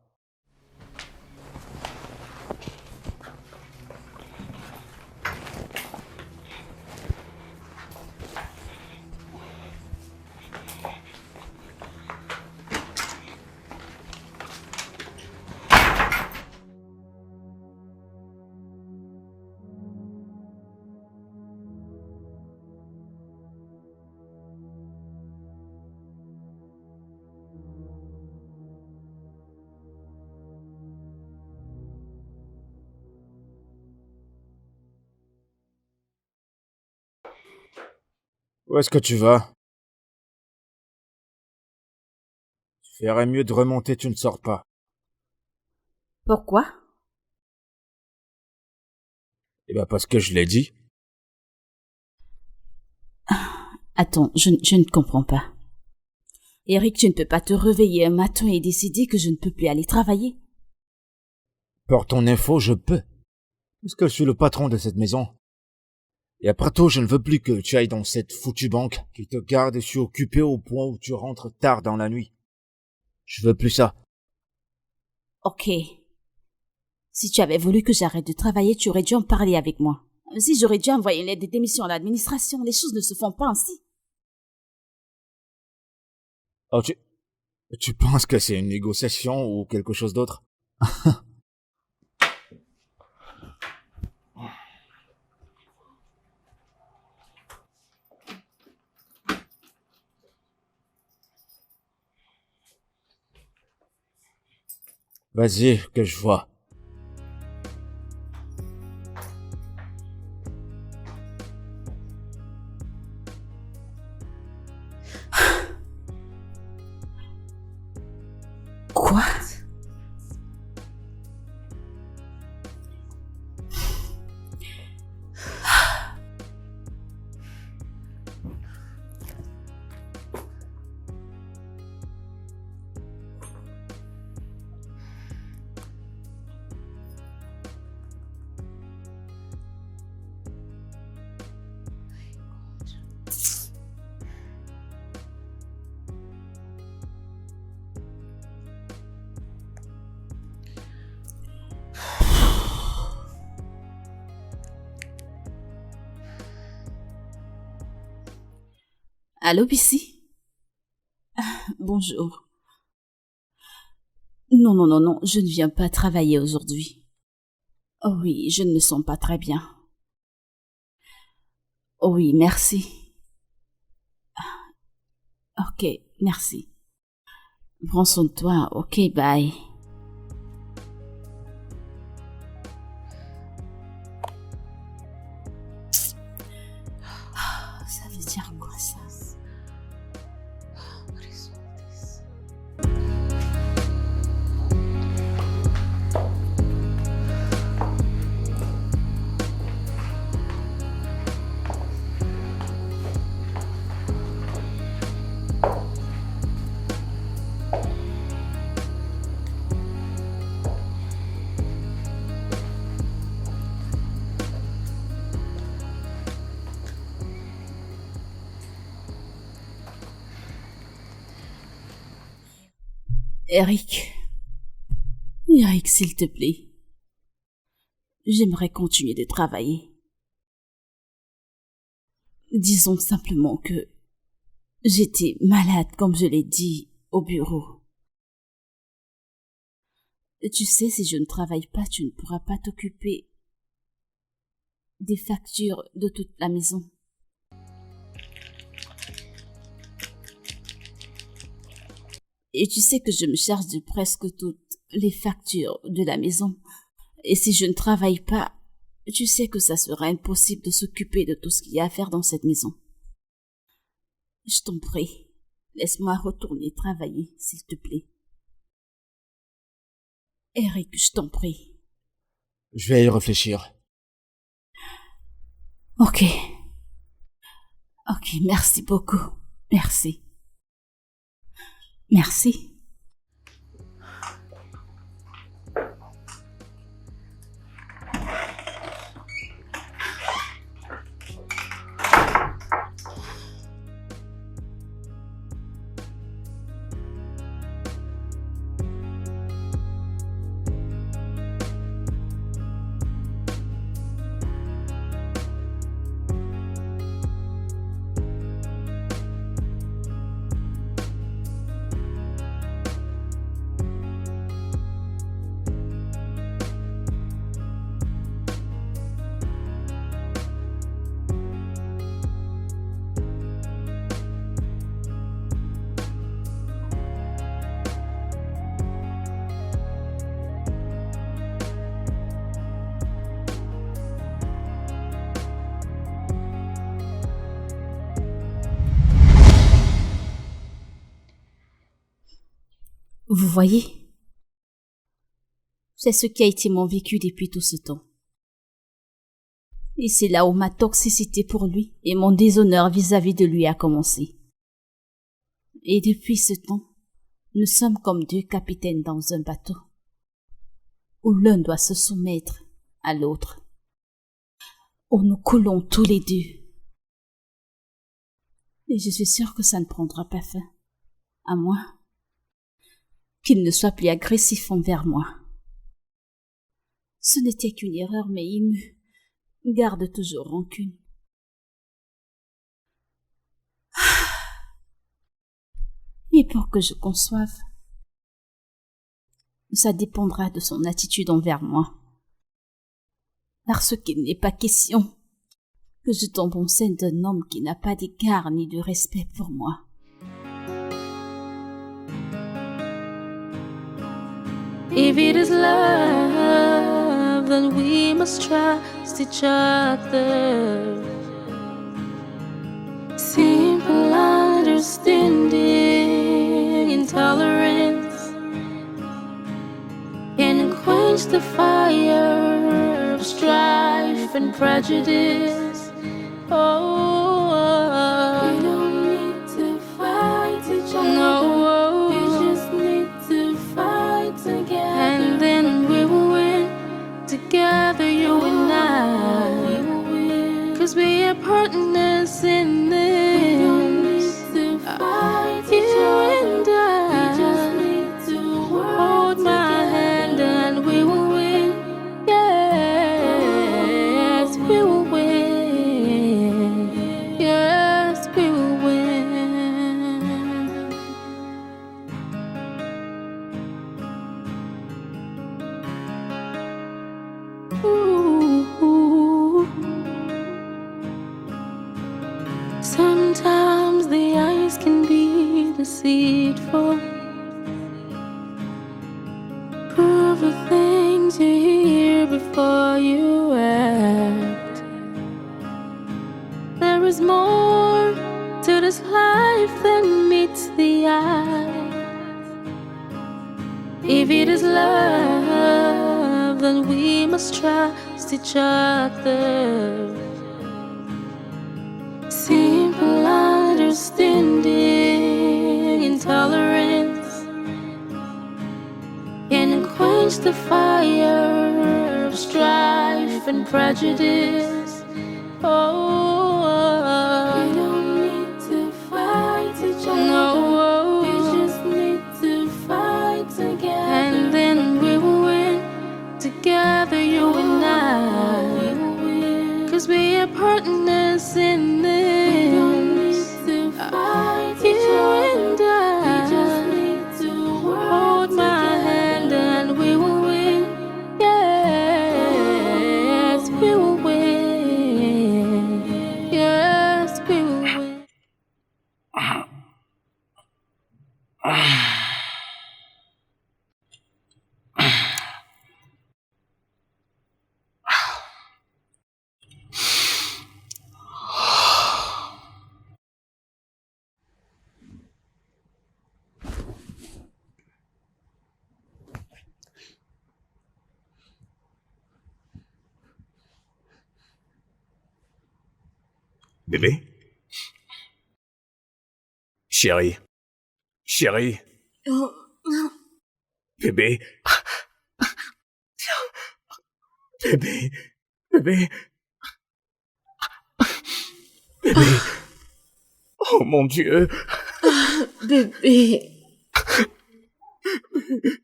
[SPEAKER 2] Où est-ce que tu vas? Tu ferais mieux de remonter, tu ne sors pas.
[SPEAKER 1] Pourquoi?
[SPEAKER 2] Eh ben parce que je l'ai dit.
[SPEAKER 1] Attends, je ne comprends pas. Eric, tu ne peux pas te réveiller un matin et décider que je ne peux plus aller travailler.
[SPEAKER 2] Pour ton info, je peux. Parce que je suis le patron de cette maison. Et après tout, je ne veux plus que tu ailles dans cette foutue banque qui te garde et suis occupé au point où tu rentres tard dans la nuit. Je veux plus ça.
[SPEAKER 1] Ok. Si tu avais voulu que j'arrête de travailler, tu aurais dû en parler avec moi. Si j'aurais dû envoyer une lettre de démission à l'administration, les choses ne se font pas ainsi.
[SPEAKER 2] Oh, tu penses que c'est une négociation ou quelque chose d'autre? Vas-y, que je vois.
[SPEAKER 1] Quoi? Allô, Bissy? Bonjour. Non, non, non, non, je ne viens pas travailler aujourd'hui. Oh oui, je ne me sens pas très bien. Oh oui, merci. Ok, merci. Prends soin de toi. Ok, bye. Ça veut dire quoi ça? Eric. Eric, s'il te plaît. J'aimerais continuer de travailler. Disons simplement que j'étais malade, comme je l'ai dit, au bureau. Tu sais, si je ne travaille pas, tu ne pourras pas t'occuper des factures de toute la maison. Et tu sais que je me charge de presque toutes les factures de la maison. Et si je ne travaille pas, tu sais que ça sera impossible de s'occuper de tout ce qu'il y a à faire dans cette maison. Je t'en prie, laisse-moi retourner travailler, s'il te plaît. Eric, je t'en prie.
[SPEAKER 2] Je vais y réfléchir.
[SPEAKER 1] Ok. Ok, merci beaucoup. Merci. Merci. Vous voyez, c'est ce qui a été mon vécu depuis tout ce temps. Et c'est là où ma toxicité pour lui et mon déshonneur vis-à-vis de lui a commencé. Et depuis ce temps, nous sommes comme deux capitaines dans un bateau, où l'un doit se soumettre à l'autre, où nous coulons tous les deux. Et je suis sûre que ça ne prendra pas fin, à moins qu'il ne soit plus agressif envers moi. Ce n'était qu'une erreur, mais il me garde toujours rancune. Et pour que je conçoive, ça dépendra de son attitude envers moi. Parce qu'il n'est pas question que je tombe enceinte d'un homme qui n'a pas d'égard ni de respect pour moi.
[SPEAKER 3] If it is love, then we must trust each other. Simple understanding and tolerance can quench the fire of strife and prejudice. Oh, we don't need to fight each other. No, we just need to fight together. And then we will win together, you and I. 'Cause we are partners in this. We don't need to fight each other. We just need to work hold my hand and we will win. Yes, we will win. Yes, we will win. Ooh. Sometimes the eyes can be deceitful. Prove the things you hear before you act. There is more to this life than meets the eye. If it is love, then we must trust each other. Simple understanding and tolerance can quench the fire of strife and prejudice. Oh, we don't need to fight each other. No, we just need to fight together. And then we will win together, you and I. 'Cause we are partners in this. We don't need to fight each other. And I. We just need to work hold my hand and we will win. Yes, we will win.
[SPEAKER 4] Bébé? Chérie. Chérie.
[SPEAKER 5] Oh, non.
[SPEAKER 4] Bébé. Bébé. Bébé. Bébé. Oh mon Dieu.
[SPEAKER 5] Bébé.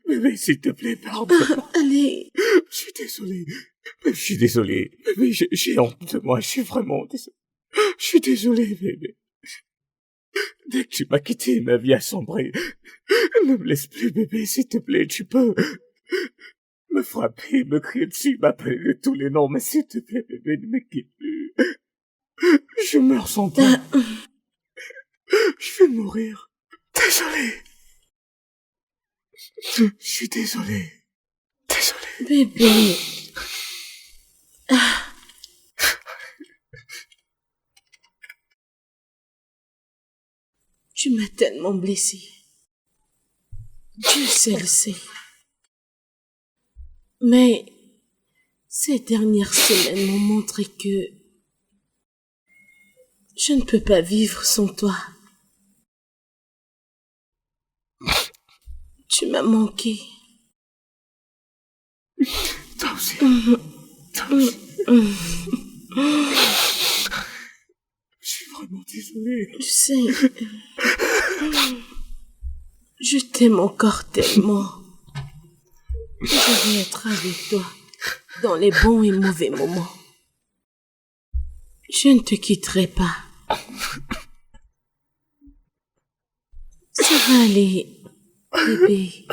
[SPEAKER 4] Bébé, s'il te plaît, pardon.
[SPEAKER 5] Allez.
[SPEAKER 4] Je suis désolé. Je suis désolé. Bébé, j'ai honte de moi. Je suis vraiment désolé. Je suis désolé, bébé. Dès que tu m'as quitté, ma vie a sombré. Ne me laisse plus, bébé, s'il te plaît. Tu peux me frapper, me crier dessus, m'appeler de tous les noms, mais s'il te plaît, bébé, ne me quitte plus. Je meurs sans toi. Je vais mourir. Désolé. Je suis désolé. Désolé.
[SPEAKER 5] Bébé. Tu m'as tellement blessé. Dieu seul sait. Mais ces dernières semaines m'ont montré que je ne peux pas vivre sans toi. Tu m'as manqué.
[SPEAKER 4] Toi aussi. Toi aussi. Je suis vraiment désolé.
[SPEAKER 5] Tu sais, je t'aime encore tellement. Je veux être avec toi dans les bons et mauvais moments. Je ne te quitterai pas. Ça va aller, bébé.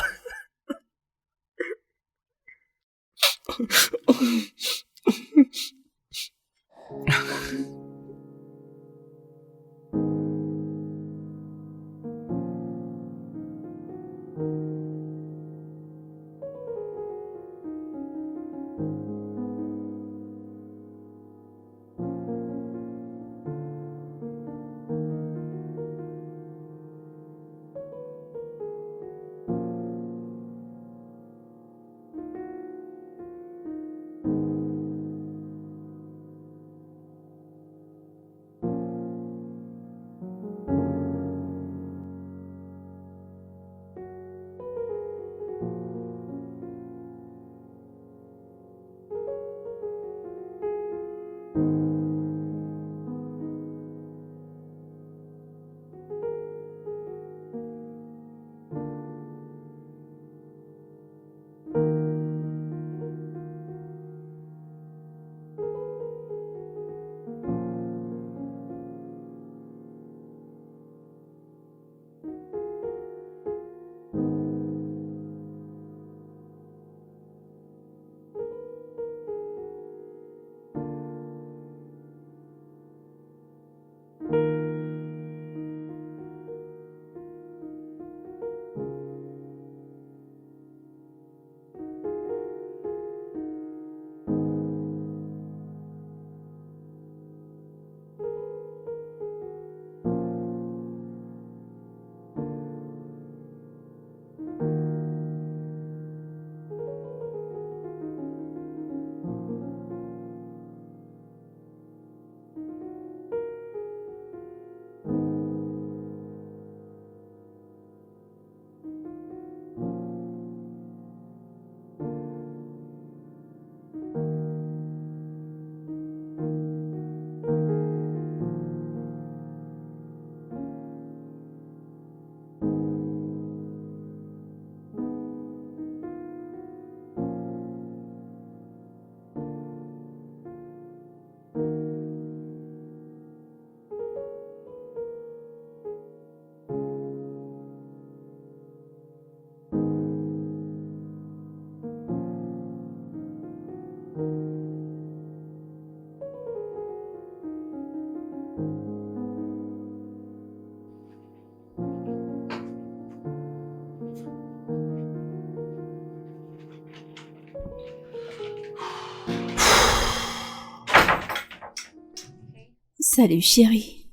[SPEAKER 1] Salut chérie.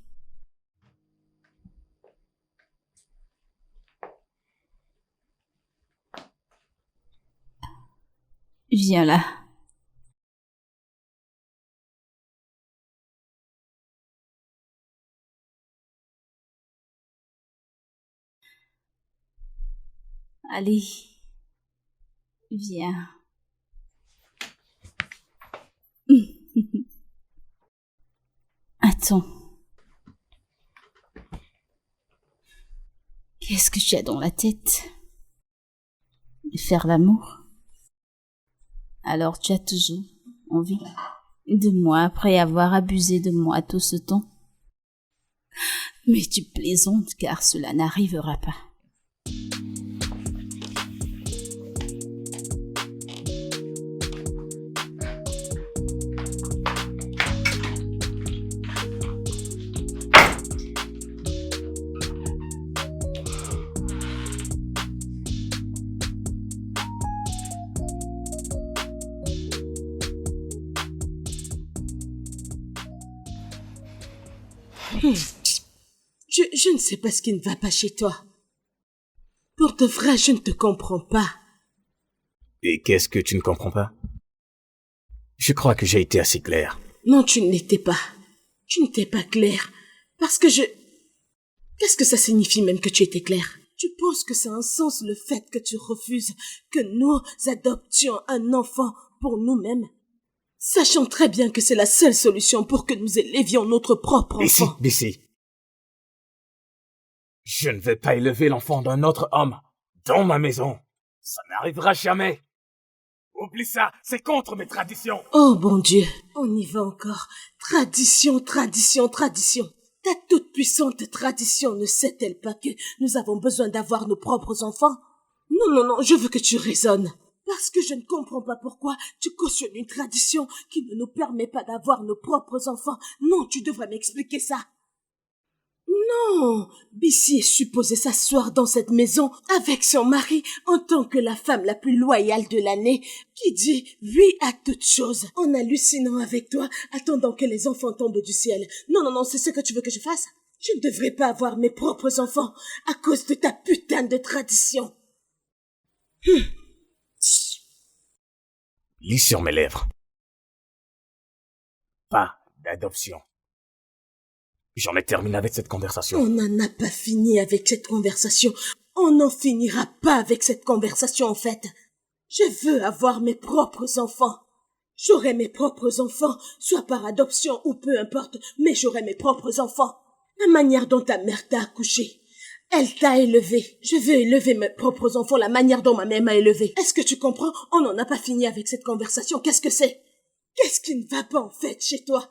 [SPEAKER 1] Viens là. Allez, viens. Attends. Qu'est-ce que tu as dans la tête? Faire l'amour? Alors tu as toujours envie de moi après avoir abusé de moi tout ce temps? Mais tu plaisantes car cela n'arrivera pas.
[SPEAKER 5] Je ne sais pas ce qui ne va pas chez toi. Pour de vrai, je ne te comprends pas.
[SPEAKER 4] Et qu'est-ce que tu ne comprends pas? Je crois que j'ai été assez clair.
[SPEAKER 5] Non, tu ne l'étais pas. Tu n'étais pas clair. Parce que je... Qu'est-ce que ça signifie même que tu étais clair? Tu penses que ça a un sens le fait que tu refuses que nous adoptions un enfant pour nous-mêmes? Sachant très bien que c'est la seule solution pour que nous élevions notre propre enfant.
[SPEAKER 4] Bessie. Je ne vais pas élever l'enfant d'un autre homme dans ma maison. Ça n'arrivera jamais. Oublie ça, c'est contre mes traditions.
[SPEAKER 5] Oh bon Dieu, on y va encore. Tradition, tradition, tradition. Ta toute-puissante tradition ne sait-elle pas que nous avons besoin d'avoir nos propres enfants? Non, non, non, je veux que tu raisonnes. Parce que je ne comprends pas pourquoi tu cautionnes une tradition qui ne nous permet pas d'avoir nos propres enfants. Non, tu devrais m'expliquer ça. Non, Bessie est supposée s'asseoir dans cette maison avec son mari en tant que la femme la plus loyale de l'année, qui dit oui à toutes choses, en hallucinant avec toi, attendant que les enfants tombent du ciel. Non, non, non, c'est ce que tu veux que je fasse? Je ne devrais pas avoir mes propres enfants à cause de ta putain de tradition.
[SPEAKER 4] Lis sur mes lèvres. Pas d'adoption. J'en ai terminé avec cette conversation.
[SPEAKER 5] On n'en a pas fini avec cette conversation. On n'en finira pas avec cette conversation, en fait. Je veux avoir mes propres enfants. J'aurai mes propres enfants, soit par adoption ou peu importe, mais j'aurai mes propres enfants. La manière dont ta mère t'a accouché, elle t'a élevé. Je veux élever mes propres enfants la manière dont ma mère m'a élevé. Est-ce que tu comprends? On n'en a pas fini avec cette conversation. Qu'est-ce que c'est? Qu'est-ce qui ne va pas, en fait, chez toi?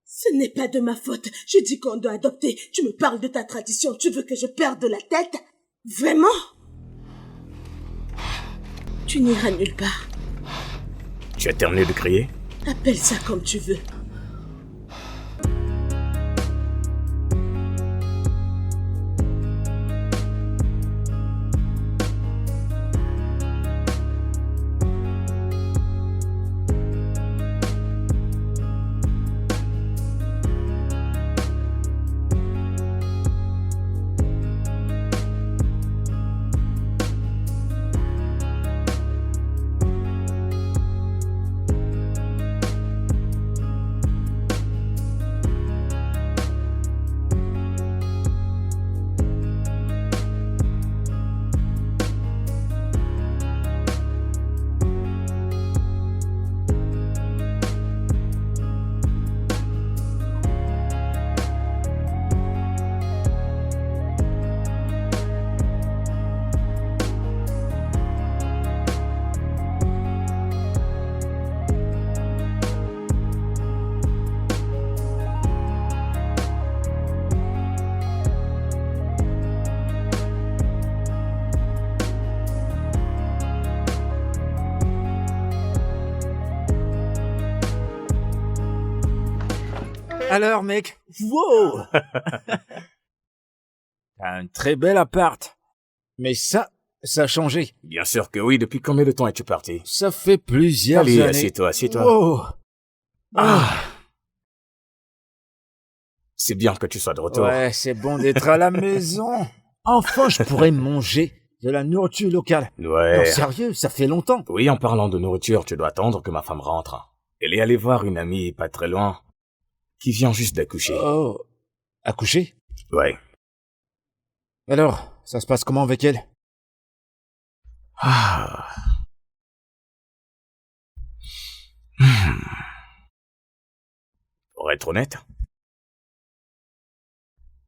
[SPEAKER 5] Ce n'est pas de ma faute. Je dis qu'on doit adopter. Tu me parles de ta tradition. Tu veux que je perde la tête? Vraiment? Tu n'iras nulle part.
[SPEAKER 4] Tu as terminé de crier?
[SPEAKER 5] Appelle ça comme tu veux.
[SPEAKER 2] Alors, mec, wow! T'as un très bel appart. Mais ça a changé.
[SPEAKER 4] Bien sûr que oui, depuis combien de temps es-tu parti?
[SPEAKER 2] Ça fait plusieurs
[SPEAKER 4] Allez,
[SPEAKER 2] années.
[SPEAKER 4] assieds-toi, assieds-toi.
[SPEAKER 2] Wow.
[SPEAKER 4] C'est bien que tu sois de retour.
[SPEAKER 2] Ouais, c'est bon d'être à la maison. Enfin, je pourrais manger de la nourriture locale.
[SPEAKER 4] Ouais.
[SPEAKER 2] Non, sérieux, ça fait longtemps.
[SPEAKER 4] Oui, en parlant de nourriture, tu dois attendre que ma femme rentre. Elle est allée voir une amie pas très loin, qui vient juste d'accoucher.
[SPEAKER 2] Oh, accoucher?
[SPEAKER 4] Ouais.
[SPEAKER 2] Alors, ça se passe comment avec elle?
[SPEAKER 4] Ah. Hmm. Pour être honnête,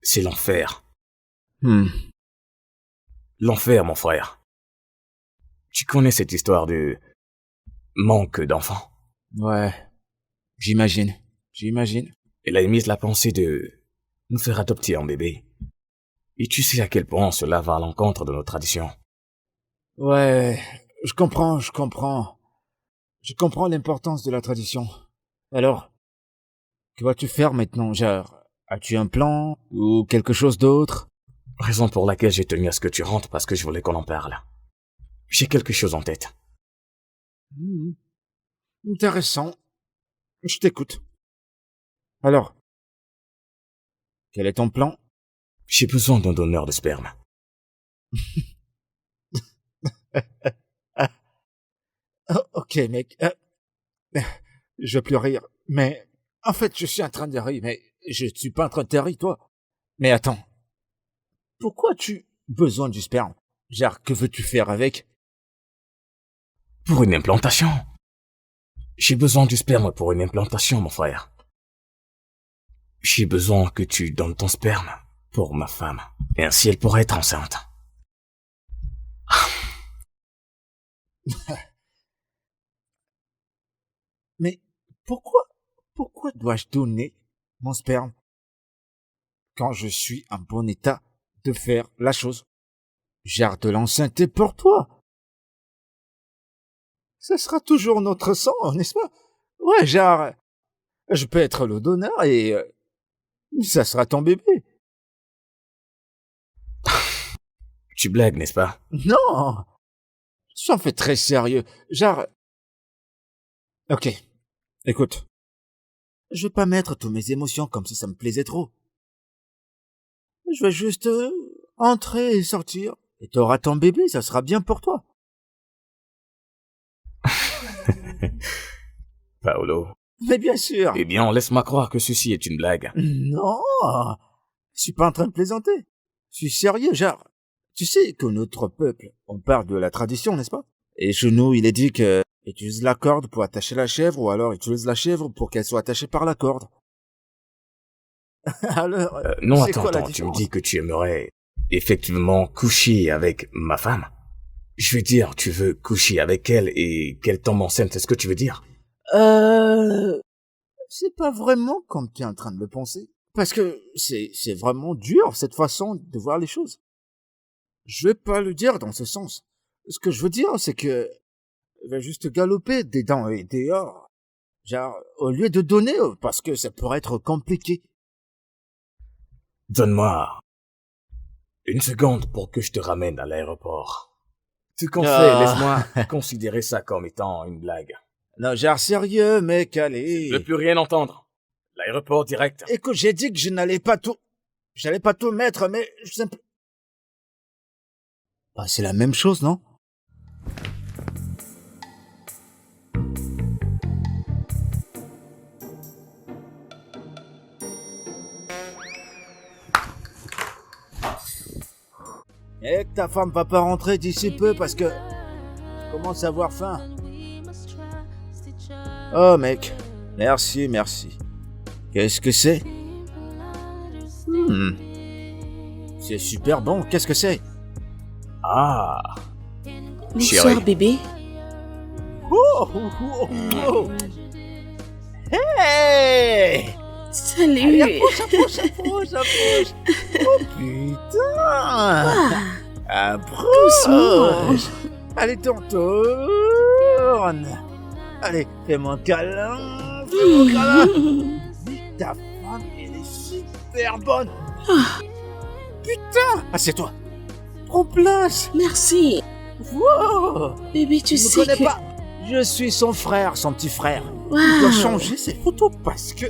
[SPEAKER 4] c'est l'enfer. L'enfer, mon frère. Tu connais cette histoire de manque d'enfants?
[SPEAKER 2] Ouais, j'imagine.
[SPEAKER 4] Elle a émis la pensée de nous faire adopter un bébé. Et tu sais à quel point cela va à l'encontre de nos traditions.
[SPEAKER 2] Ouais, je comprends. Je comprends l'importance de la tradition. Alors, que vas-tu faire maintenant, genre, as-tu un plan ou quelque chose d'autre?
[SPEAKER 4] Raison pour laquelle j'ai tenu à ce que tu rentres parce que je voulais qu'on en parle. J'ai quelque chose en tête.
[SPEAKER 2] Intéressant. Je t'écoute. Alors, quel est ton plan?
[SPEAKER 4] J'ai besoin d'un donneur de sperme.
[SPEAKER 2] Oh, ok, mec. Je vais plus rire. Mais, en fait, je suis en train de rire, mais je suis pas en train de te rire, toi. Mais attends. Pourquoi tu besoin du sperme? Genre, que veux-tu faire avec?
[SPEAKER 4] Pour une implantation. J'ai besoin du sperme pour une implantation, mon frère. J'ai besoin que tu donnes ton sperme pour ma femme. Et ainsi elle pourra être enceinte.
[SPEAKER 2] Mais pourquoi dois-je donner mon sperme quand je suis en bon état de faire la chose? Genre de l'enceinte pour toi. Ça sera toujours notre sang, n'est-ce pas? Ouais, genre, je peux être le donneur et ça sera ton bébé.
[SPEAKER 4] Tu blagues, n'est-ce pas?
[SPEAKER 2] Non, je suis en fait très sérieux. Genre, ok, écoute, je vais pas mettre toutes mes émotions comme si ça me plaisait trop. Je vais juste entrer et sortir. Et t'auras ton bébé, ça sera bien pour toi.
[SPEAKER 4] Paolo.
[SPEAKER 2] Mais bien sûr.
[SPEAKER 4] Eh bien, laisse-moi croire que ceci est une blague.
[SPEAKER 2] Non, je suis pas en train de plaisanter. Je suis sérieux, genre. Tu sais que notre peuple, on parle de la tradition, n'est-ce pas? Et chez nous, il est dit que utilise la corde pour attacher la chèvre, ou alors utilise la chèvre pour qu'elle soit attachée par la corde. Alors,
[SPEAKER 4] non,
[SPEAKER 2] c'est quoi la
[SPEAKER 4] attends, tu me
[SPEAKER 2] différence?
[SPEAKER 4] dis que tu aimerais effectivement coucher avec ma femme? Je veux dire, tu veux coucher avec elle et qu'elle tombe enceinte, c'est ce que tu veux dire?
[SPEAKER 2] C'est pas vraiment comme tu es en train de le penser. Parce que c'est vraiment dur, cette façon de voir les choses. Je vais pas le dire dans ce sens. Ce que je veux dire, c'est que elle va juste galoper des dents et dehors. Genre, au lieu de donner, parce que ça pourrait être compliqué.
[SPEAKER 4] Donne-moi une seconde pour que je te ramène à l'aéroport. Tu qu'on
[SPEAKER 2] Ah.
[SPEAKER 4] fait, laisse-moi considérer ça comme étant une blague.
[SPEAKER 2] Non, genre sérieux, mec, allez.
[SPEAKER 4] Je veux plus rien entendre. L'aéroport direct.
[SPEAKER 2] Écoute, j'ai dit que j'allais pas tout mettre, mais je sais pas. Bah, c'est la même chose, non? Et que ta femme va pas rentrer d'ici peu parce que je commence à avoir faim. Oh mec, merci. Qu'est-ce que c'est? C'est super bon, qu'est-ce que c'est?
[SPEAKER 4] Ah,
[SPEAKER 5] Bonsoir,
[SPEAKER 4] Chérie.
[SPEAKER 5] bébé.
[SPEAKER 2] Oh. Hey!
[SPEAKER 5] Salut.
[SPEAKER 2] Allez, approche. Oh putain!
[SPEAKER 5] Doucement.
[SPEAKER 2] Approche! Allez, tourne! Allez, fais-moi un câlin! Ta femme, elle est super bonne! Putain! Assieds-toi! Prends place!
[SPEAKER 5] Merci.
[SPEAKER 2] Wow!
[SPEAKER 5] Bébé, tu
[SPEAKER 2] Tu me
[SPEAKER 5] sais
[SPEAKER 2] connais
[SPEAKER 5] que...
[SPEAKER 2] pas? Je suis son frère, son petit frère.
[SPEAKER 5] Waouh.
[SPEAKER 2] Il doit changer ses photos parce que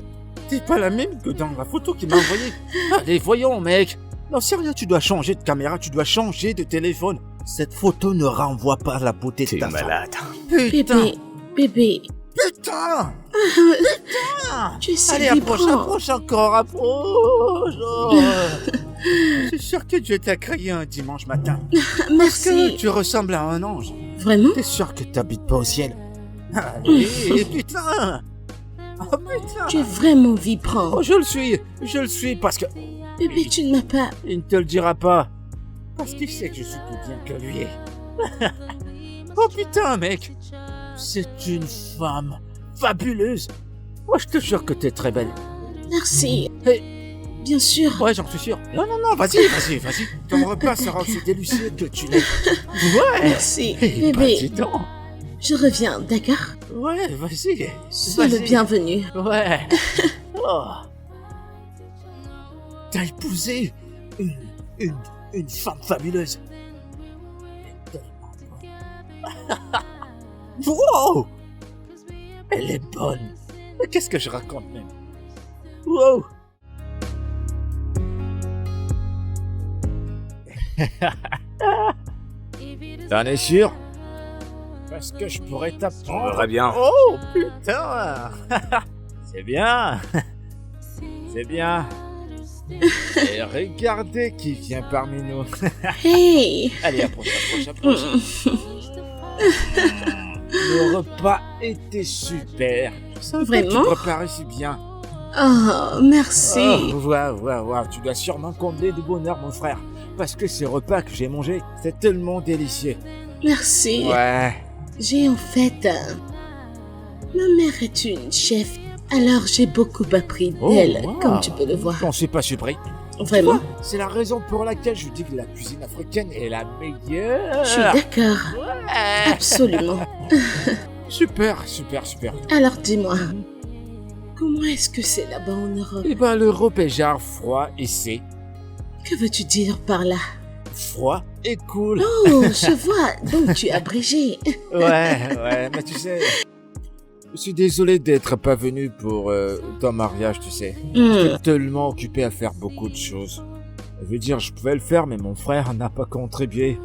[SPEAKER 2] t'es pas la même que dans la photo qu'il m'a envoyée. Allez, voyons, mec. Non, sérieux, tu dois changer de caméra, tu dois changer de téléphone. Cette photo ne renvoie pas la beauté de
[SPEAKER 4] t'es
[SPEAKER 2] ta femme.
[SPEAKER 4] malade.
[SPEAKER 2] Putain!
[SPEAKER 5] Bébé,
[SPEAKER 2] Putain!
[SPEAKER 5] tu es si
[SPEAKER 2] Allez,
[SPEAKER 5] vibrant.
[SPEAKER 2] approche encore, approche! Oh. Je suis sûr que Dieu t'a créé un dimanche matin. Parce
[SPEAKER 5] Merci.
[SPEAKER 2] que tu ressembles à un ange.
[SPEAKER 5] Vraiment?
[SPEAKER 2] T'es sûr que t'habites pas au ciel? Allez, putain! Oh putain!
[SPEAKER 5] Tu es vraiment vibrant.
[SPEAKER 2] Oh, je le suis parce que...
[SPEAKER 5] Bébé, tu ne m'as pas...
[SPEAKER 2] Il ne te le dira pas. Parce qu'il sait que je suis plus bien que lui. Oh putain, mec! C'est une femme fabuleuse! Moi, je te jure que t'es très belle.
[SPEAKER 5] Merci.
[SPEAKER 2] Hey.
[SPEAKER 5] Bien sûr.
[SPEAKER 2] Ouais, j'en suis sûr. Non, vas-y. Ton repas sera aussi délicieux que tu l'es. Ouais!
[SPEAKER 5] Merci.
[SPEAKER 2] Eh ben,
[SPEAKER 5] Bébé,
[SPEAKER 2] dis donc.
[SPEAKER 5] je reviens, d'accord?
[SPEAKER 2] Ouais, vas-y.
[SPEAKER 5] Sois le bienvenu.
[SPEAKER 2] Ouais. Oh. T'as épousé une femme fabuleuse. Elle est tellement bonne. Wow! Elle est bonne. Mais qu'est-ce que je raconte même? Wow! T'en es sûr? Parce que je pourrais t'apprendre.
[SPEAKER 4] Très bien.
[SPEAKER 2] Oh putain! C'est bien! C'est bien! Et regardez qui vient parmi nous.
[SPEAKER 5] Hey!
[SPEAKER 2] Allez, approche. Le repas était super. Je savais pas que
[SPEAKER 5] Vraiment?
[SPEAKER 2] tu préparais si bien.
[SPEAKER 5] Oh, merci.
[SPEAKER 2] Oh, waouh. Tu dois sûrement combler de bonheur, mon frère. Parce que ces repas que j'ai mangés, c'est tellement délicieux.
[SPEAKER 5] Merci.
[SPEAKER 2] Ouais.
[SPEAKER 5] J'ai en fait... Ma mère est une chef, alors j'ai beaucoup appris d'elle,
[SPEAKER 2] wow.
[SPEAKER 5] comme tu peux le voir.
[SPEAKER 2] J'en suis pas surpris.
[SPEAKER 5] Vraiment?
[SPEAKER 2] C'est la raison pour laquelle je dis que la cuisine africaine est la meilleure.
[SPEAKER 5] Je suis d'accord.
[SPEAKER 2] Ouais.
[SPEAKER 5] Absolument.
[SPEAKER 2] Super.
[SPEAKER 5] Alors dis-moi, comment est-ce que c'est là-bas en Europe?
[SPEAKER 2] Eh ben, l'Europe est genre froid et c'est
[SPEAKER 5] Que veux-tu dire par là?
[SPEAKER 2] froid et cool.
[SPEAKER 5] Oh, je vois, donc tu es abrégé.
[SPEAKER 2] Ouais, mais tu sais, je suis désolé d'être pas venu pour ton mariage, tu sais. J'étais tellement occupé à faire beaucoup de choses. Je veux dire, je pouvais le faire, mais mon frère n'a pas contribué.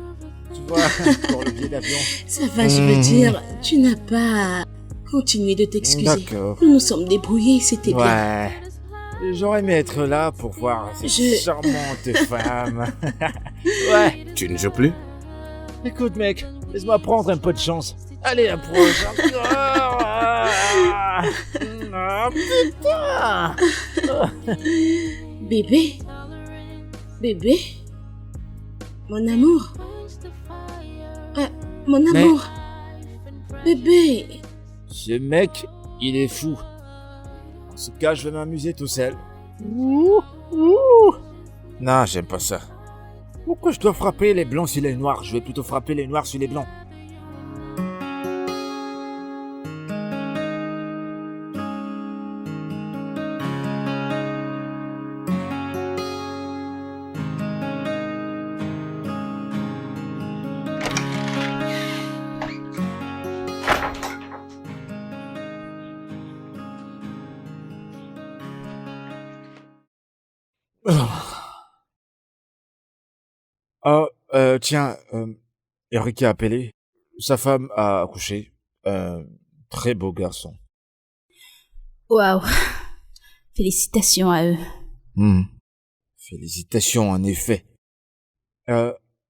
[SPEAKER 2] Tu vois, pour le billet d'avion.
[SPEAKER 5] Ça va, je veux dire, tu n'as pas continué de t'excuser.
[SPEAKER 2] D'accord.
[SPEAKER 5] Nous nous sommes débrouillés, c'était bien.
[SPEAKER 2] Ouais. J'aurais aimé être là pour voir cette charmante femme. Ouais.
[SPEAKER 4] Tu ne joues plus?
[SPEAKER 2] Écoute, mec, laisse-moi prendre un peu de chance. Allez, approche encore. Ah, putain.
[SPEAKER 5] Bébé? Bébé? Mon amour? Mon amour? Bébé?
[SPEAKER 2] Ce mec, il est fou. En ce cas, je vais m'amuser tout seul. Ouh. Non, j'aime pas ça. Pourquoi je dois frapper les blancs sur les noirs? Je vais plutôt frapper les noirs sur les blancs. Oh, tiens, Erika a appelé. Sa femme a accouché. Très beau garçon.
[SPEAKER 1] Waouh. Félicitations à eux.
[SPEAKER 2] Félicitations, en effet.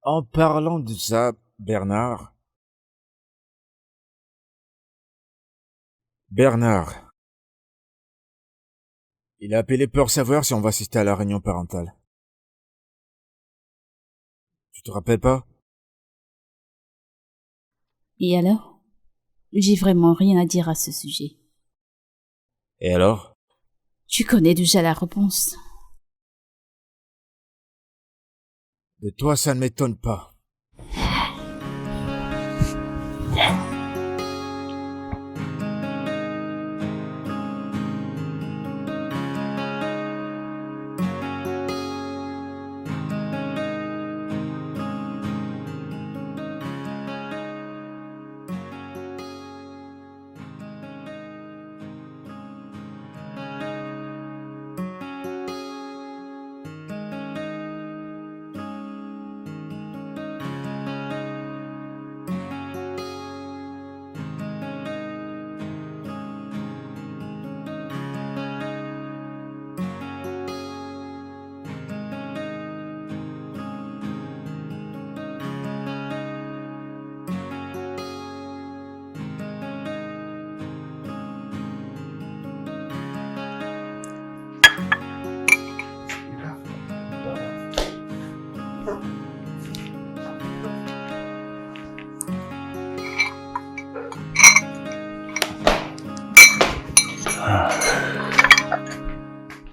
[SPEAKER 2] En parlant de ça, Bernard, il a appelé pour savoir si on va assister à la réunion parentale. Tu te rappelles pas?
[SPEAKER 1] Et alors? J'ai vraiment rien à dire à ce sujet.
[SPEAKER 2] Et alors?
[SPEAKER 1] Tu connais déjà la réponse.
[SPEAKER 2] De toi, ça ne m'étonne pas.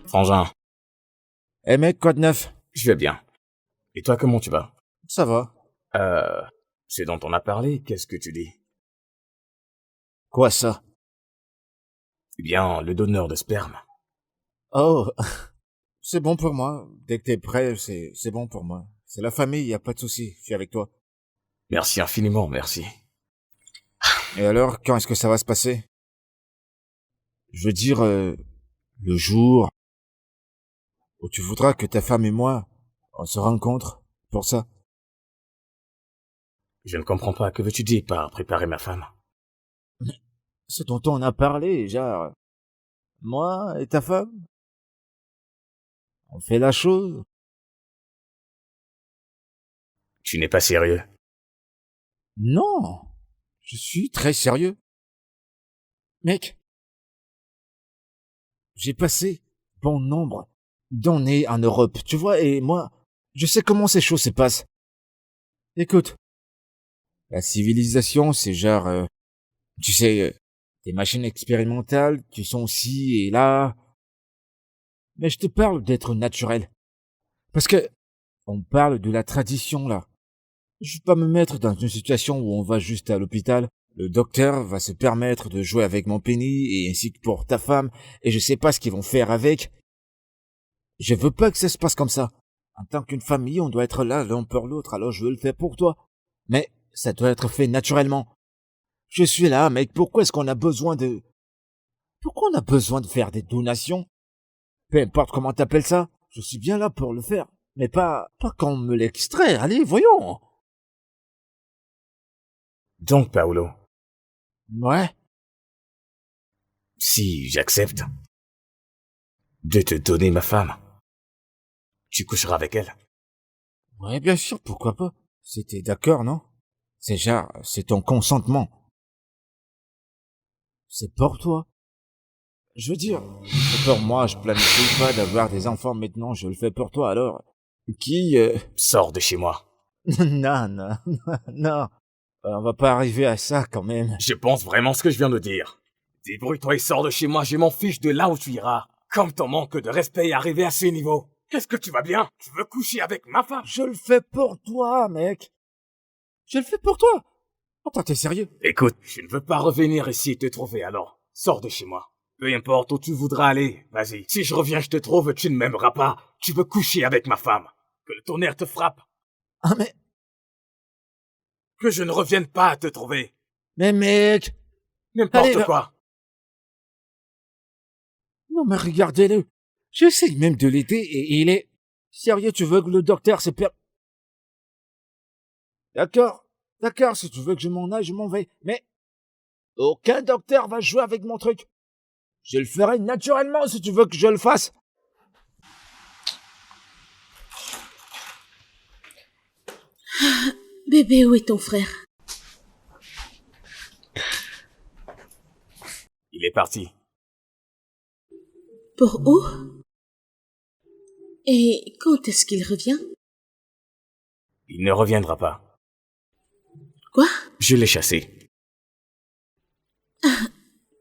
[SPEAKER 4] Frangin,
[SPEAKER 2] Eh mec, quoi de neuf?
[SPEAKER 4] je vais bien. Et toi, comment tu vas?
[SPEAKER 2] Ça va.
[SPEAKER 4] C'est dont on a parlé, qu'est-ce que tu dis?
[SPEAKER 2] Quoi ça?
[SPEAKER 4] Eh bien, le donneur de sperme.
[SPEAKER 2] Oh, c'est bon pour moi. Dès que t'es prêt, c'est bon pour moi. C'est la famille, y a pas de souci. Je suis avec toi.
[SPEAKER 4] Merci infiniment, merci.
[SPEAKER 2] Et alors, quand est-ce que ça va se passer? Je veux dire, le jour où tu voudras que ta femme et moi, on se rencontre pour ça.
[SPEAKER 4] Je ne comprends pas, que veux-tu dire par préparer ma femme?
[SPEAKER 2] Ce dont on a parlé, genre, moi et ta femme, on fait la chose.
[SPEAKER 4] Tu n'es pas sérieux.
[SPEAKER 2] Non, je suis très sérieux. Mec, j'ai passé bon nombre d'années en Europe, tu vois, et moi, je sais comment ces choses se passent. Écoute, la civilisation, c'est genre, tu sais, des machines expérimentales qui sont ci et là. Mais je te parle d'être naturel. Parce que, on parle de la tradition, là. Je vais pas me mettre dans une situation où on va juste à l'hôpital. Le docteur va se permettre de jouer avec mon pénis et ainsi que pour ta femme, et je sais pas ce qu'ils vont faire avec. Je veux pas que ça se passe comme ça. En tant qu'une famille, on doit être là l'un pour l'autre, alors je veux le faire pour toi. Mais ça doit être fait naturellement. Je suis là, mec, pourquoi est-ce qu'on a besoin de... Pourquoi on a besoin de faire des donations? Peu importe comment t'appelles ça, je suis bien là pour le faire. Mais pas quand on me l'extrait, allez, voyons.
[SPEAKER 4] Donc, Paolo,
[SPEAKER 2] Ouais.
[SPEAKER 4] si j'accepte de te donner ma femme, tu coucheras avec elle.
[SPEAKER 2] Ouais, bien sûr, pourquoi pas. C'était d'accord, non? C'est genre, c'est ton consentement. C'est pour toi. Je veux dire, c'est pour moi, je planifie pas d'avoir des enfants maintenant, je le fais pour toi, alors. Qui,
[SPEAKER 4] Sors de chez moi.
[SPEAKER 2] non, non, non. On va pas arriver à ça, quand même.
[SPEAKER 4] Je pense vraiment ce que je viens de dire. Débrouille-toi et sors de chez moi, je m'en fiche de là où tu iras. Comme ton manque de respect est arrivé à ce niveau. Est-ce que tu vas bien? Tu veux coucher avec ma femme?
[SPEAKER 2] Je le fais pour toi, mec. Je le fais pour toi. Attends, t'es sérieux?
[SPEAKER 4] Écoute, je ne veux pas revenir ici te trouver alors. Sors de chez moi. Peu importe où tu voudras aller, vas-y. Si je reviens, je te trouve, tu ne m'aimeras pas. Tu veux coucher avec ma femme. Que le tonnerre te frappe.
[SPEAKER 2] Ah, mais
[SPEAKER 4] Que je ne revienne pas te trouver.
[SPEAKER 2] mec.
[SPEAKER 4] N'importe
[SPEAKER 2] Allez, va.
[SPEAKER 4] quoi.
[SPEAKER 2] Non, mais regardez-le. J'essaye même de l'aider et il est... Sérieux, tu veux que le docteur se perd... D'accord, si tu veux que je m'en aille, je m'en vais. Mais aucun docteur va jouer avec mon truc. Je le ferai naturellement si tu veux que je le fasse.
[SPEAKER 5] Bébé, où est ton frère?
[SPEAKER 4] Il est parti.
[SPEAKER 5] Pour où? Et quand est-ce qu'il revient?
[SPEAKER 4] Il ne reviendra pas.
[SPEAKER 5] Quoi?
[SPEAKER 4] Je l'ai chassé.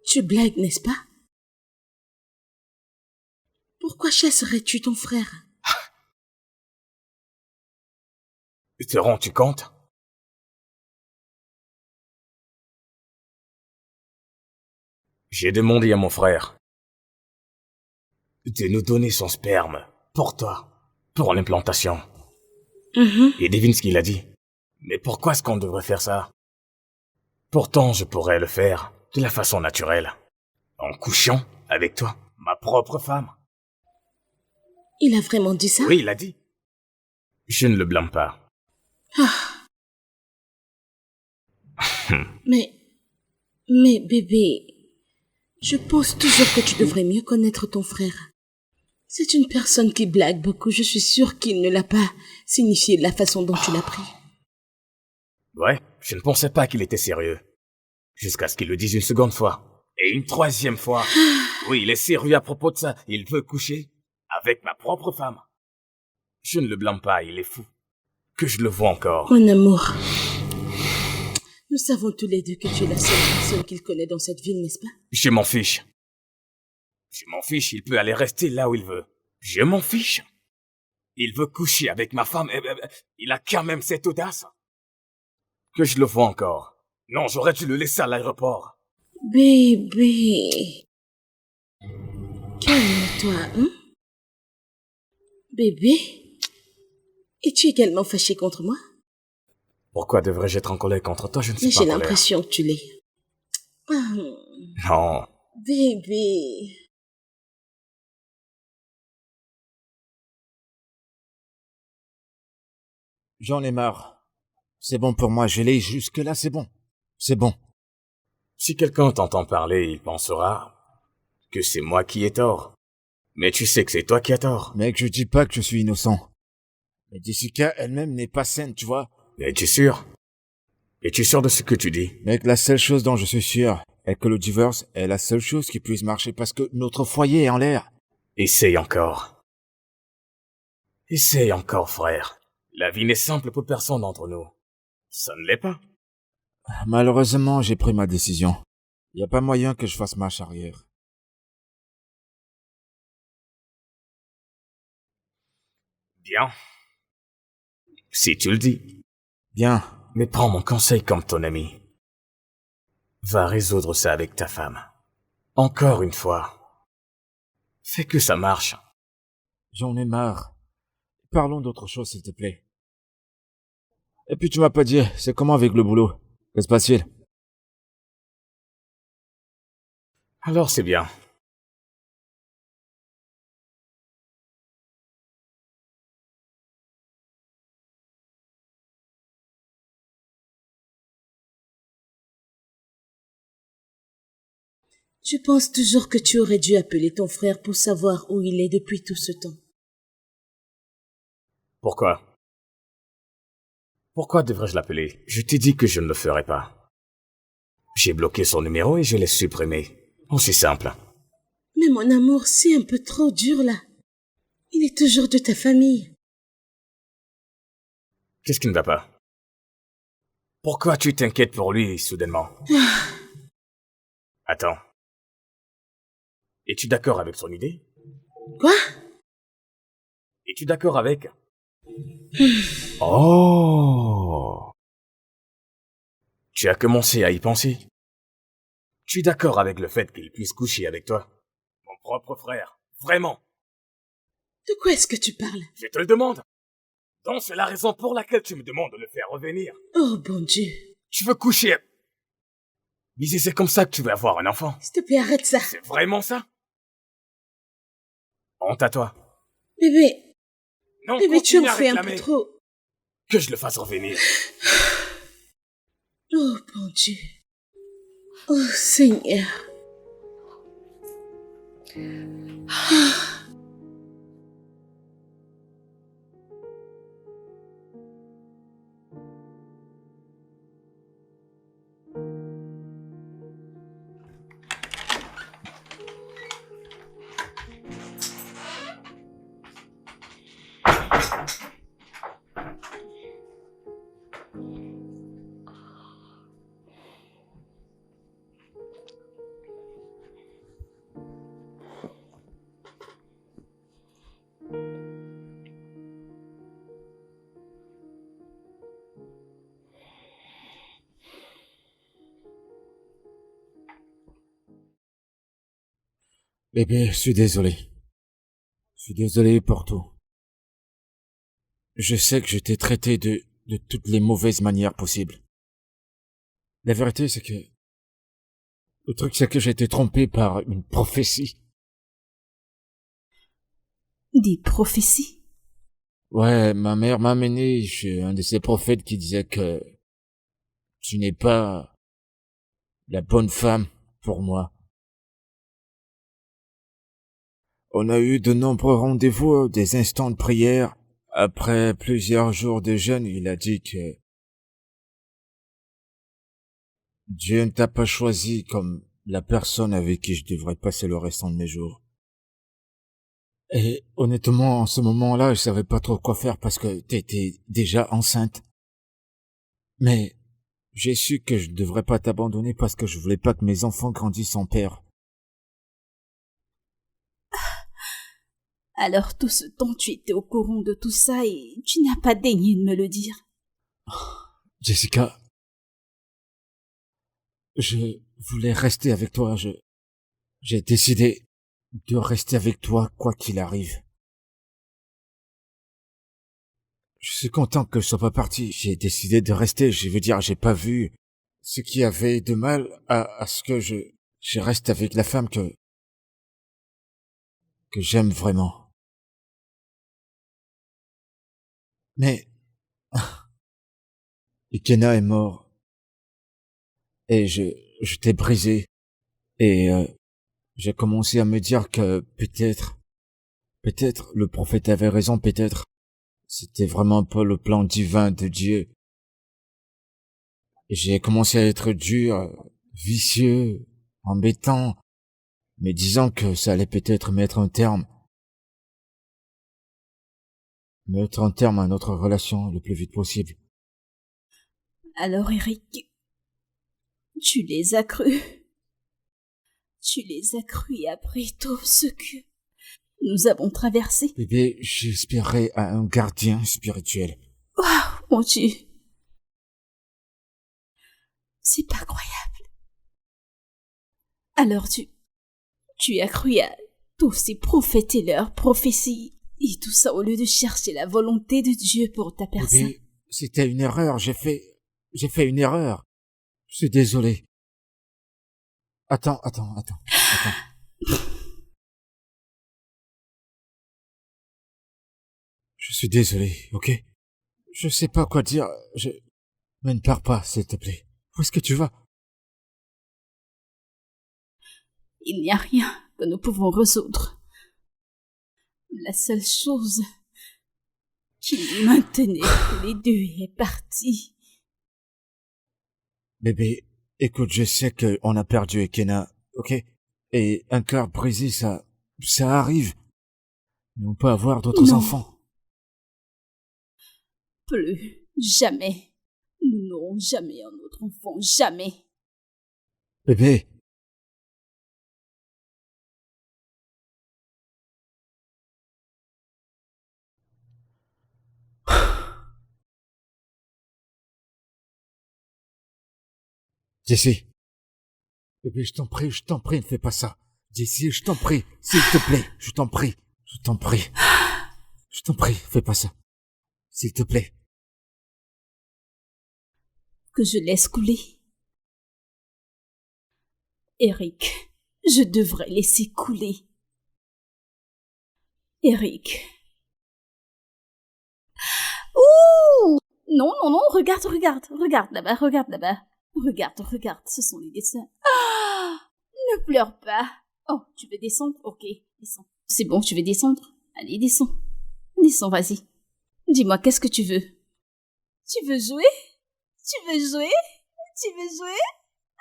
[SPEAKER 5] Tu blagues, n'est-ce pas? Pourquoi chasserais-tu ton frère?
[SPEAKER 4] Te rends-tu compte? J'ai demandé à mon frère de nous donner son sperme pour toi, pour l'implantation. Et devine ce qu'il a dit. Mais pourquoi est-ce qu'on devrait faire ça? Pourtant, je pourrais le faire de la façon naturelle. En couchant avec toi, ma propre femme.
[SPEAKER 5] Il a vraiment dit ça?
[SPEAKER 4] Oui, il a dit. Je ne le blâme pas.
[SPEAKER 5] Mais bébé, je pense toujours que tu devrais mieux connaître ton frère. C'est une personne qui blague beaucoup, je suis sûre qu'il ne l'a pas signifié de la façon dont tu l'as pris.
[SPEAKER 4] Ouais, je ne pensais pas qu'il était sérieux. Jusqu'à ce qu'il le dise une seconde fois. Et une troisième fois. Oui, il est sérieux à propos de ça. Il veut coucher avec ma propre femme. Je ne le blâme pas, il est fou. Que je le vois encore.
[SPEAKER 5] Mon amour, nous savons tous les deux que tu es la seule personne qu'il connaît dans cette ville, n'est-ce pas?
[SPEAKER 4] Je m'en fiche. Je m'en fiche, il peut aller rester là où il veut. Je m'en fiche. Il veut coucher avec ma femme, il a quand même cette audace. Que je le vois encore. Non, j'aurais dû le laisser à l'aéroport.
[SPEAKER 5] Bébé. Calme-toi, hein? Bébé? Es-tu également fâché contre moi?
[SPEAKER 4] Pourquoi devrais-je être en colère contre toi? Je ne suis
[SPEAKER 5] Mais
[SPEAKER 4] pas en
[SPEAKER 5] j'ai
[SPEAKER 4] colère.
[SPEAKER 5] l'impression que tu l'es. Ah,
[SPEAKER 4] Non.
[SPEAKER 5] bébé.
[SPEAKER 2] J'en ai marre. C'est bon pour moi, je l'ai jusque-là, c'est bon. C'est bon.
[SPEAKER 4] Si quelqu'un t'entend parler, il pensera que c'est moi qui ai tort. Mais tu sais que c'est toi qui as tort.
[SPEAKER 2] Mec, je dis pas que je suis innocent. Mais Jessica elle-même n'est pas saine, tu vois.
[SPEAKER 4] Es-tu sûr? Es-tu sûr de ce que tu dis?
[SPEAKER 2] Mec, la seule chose dont je suis sûr est que le divorce est la seule chose qui puisse marcher parce que notre foyer est en l'air.
[SPEAKER 4] Essaye encore. Essaye encore, frère. La vie n'est simple pour personne d'entre nous. Ça ne l'est pas.
[SPEAKER 2] Malheureusement, j'ai pris ma décision. Y a pas moyen que je fasse marche arrière.
[SPEAKER 4] Bien. Si tu le dis.
[SPEAKER 2] Bien.
[SPEAKER 4] Mais prends mon conseil comme ton ami. Va résoudre ça avec ta femme. Encore une fois. Fais que ça marche.
[SPEAKER 2] J'en ai marre. Parlons d'autre chose, s'il te plaît. Et puis tu m'as pas dit, c'est comment avec le boulot? Que se passe-t-il?
[SPEAKER 4] Alors c'est bien.
[SPEAKER 5] Je pense toujours que tu aurais dû appeler ton frère pour savoir où il est depuis tout ce temps.
[SPEAKER 4] Pourquoi? Pourquoi devrais-je l'appeler? Je t'ai dit que je ne le ferai pas. J'ai bloqué son numéro et je l'ai supprimé. Aussi simple.
[SPEAKER 5] Mais mon amour, c'est un peu trop dur là. Il est toujours de ta famille.
[SPEAKER 4] Qu'est-ce qui ne va pas? Pourquoi tu t'inquiètes pour lui, soudainement? Attends. Es-tu d'accord avec son idée?
[SPEAKER 5] Quoi?
[SPEAKER 4] Es-tu d'accord avec? Oh! Tu as commencé à y penser? Tu es d'accord avec le fait qu'il puisse coucher avec toi? Mon propre frère. Vraiment?
[SPEAKER 5] De quoi est-ce que tu parles?
[SPEAKER 4] Je te le demande. Donc c'est la raison pour laquelle tu me demandes de le faire revenir.
[SPEAKER 5] Oh bon Dieu.
[SPEAKER 4] Tu veux coucher? Mais c'est comme ça que tu veux avoir un enfant.
[SPEAKER 5] S'il te plaît, arrête ça.
[SPEAKER 4] C'est vraiment ça? Honte à toi.
[SPEAKER 5] Bébé,
[SPEAKER 4] Non,
[SPEAKER 5] bébé, tu en
[SPEAKER 4] continue à
[SPEAKER 5] fais un peu
[SPEAKER 4] réclamer
[SPEAKER 5] trop.
[SPEAKER 4] que je le fasse revenir.
[SPEAKER 5] Oh bon Dieu. Oh Seigneur.
[SPEAKER 2] Bébé, je suis désolé. Je suis désolé pour tout. Je sais que je t'ai traité de toutes les mauvaises manières possibles. La vérité, c'est que... Le truc, c'est que j'ai été trompé par une prophétie.
[SPEAKER 1] Des prophéties?
[SPEAKER 2] Ouais, ma mère m'a amené chez un de ces prophètes qui disait que tu n'es pas la bonne femme pour moi. On a eu de nombreux rendez-vous, des instants de prière. Après plusieurs jours de jeûne, il a dit que Dieu ne t'a pas choisi comme la personne avec qui je devrais passer le restant de mes jours. Et honnêtement, en ce moment-là, je savais pas trop quoi faire parce que t'étais déjà enceinte. Mais j'ai su que je ne devrais pas t'abandonner parce que je voulais pas que mes enfants grandissent sans père.
[SPEAKER 1] Alors tout ce temps tu étais au courant de tout ça et tu n'as pas daigné de me le dire.
[SPEAKER 2] Jessica, je voulais rester avec toi. J'ai décidé de rester avec toi quoi qu'il arrive. Je suis content que je sois pas parti. J'ai décidé de rester. Je veux dire, j'ai pas vu ce qu'il y avait de mal à ce que je reste avec la femme que j'aime vraiment. Mais, Ikena est mort. Et je t'ai brisé. Et, j'ai commencé à me dire que peut-être le prophète avait raison, peut-être. C'était vraiment pas le plan divin de Dieu. Et j'ai commencé à être dur, vicieux, embêtant, me disant que ça allait peut-être mettre un terme à notre relation le plus vite possible.
[SPEAKER 1] Alors Eric, tu les as crus. Tu les as crus après tout ce que nous avons traversé.
[SPEAKER 2] Bébé, j'espérais à un gardien spirituel.
[SPEAKER 1] Waouh, mon Dieu. C'est pas croyable. Alors tu as cru à tous ces prophètes et leurs prophéties, et tout ça au lieu de chercher la volonté de Dieu pour ta personne.
[SPEAKER 2] Bébé, c'était une erreur, j'ai fait une erreur. Je suis désolé. Attends. Je suis désolé, ok? Je sais pas quoi dire, Mais ne pars pas, s'il te plaît. Où est-ce que tu vas?
[SPEAKER 1] Il n'y a rien que nous pouvons résoudre. La seule chose qui nous maintenait tous les deux est partie.
[SPEAKER 2] Bébé, écoute, je sais qu'on a perdu Ekena, ok? Et un cœur brisé, ça arrive. Mais on peut avoir d'autres
[SPEAKER 1] Non.
[SPEAKER 2] enfants.
[SPEAKER 1] Plus jamais. Nous n'aurons jamais un autre enfant, jamais.
[SPEAKER 2] Bébé. Jessie. Bébé, je t'en prie, ne fais pas ça. Jessie, je t'en prie, s'il te plaît, je t'en prie. Je t'en prie, fais pas ça. S'il te plaît.
[SPEAKER 1] Que je laisse couler. Eric, je devrais laisser couler. Eric. Ouh! Non, regarde là-bas, regarde, ce sont les dessins. Ah! Ne pleure pas. Oh, tu veux descendre? Ok, descends. C'est bon, tu veux descendre? Allez, descends. Descends, vas-y. Dis-moi, qu'est-ce que tu veux? Tu veux jouer?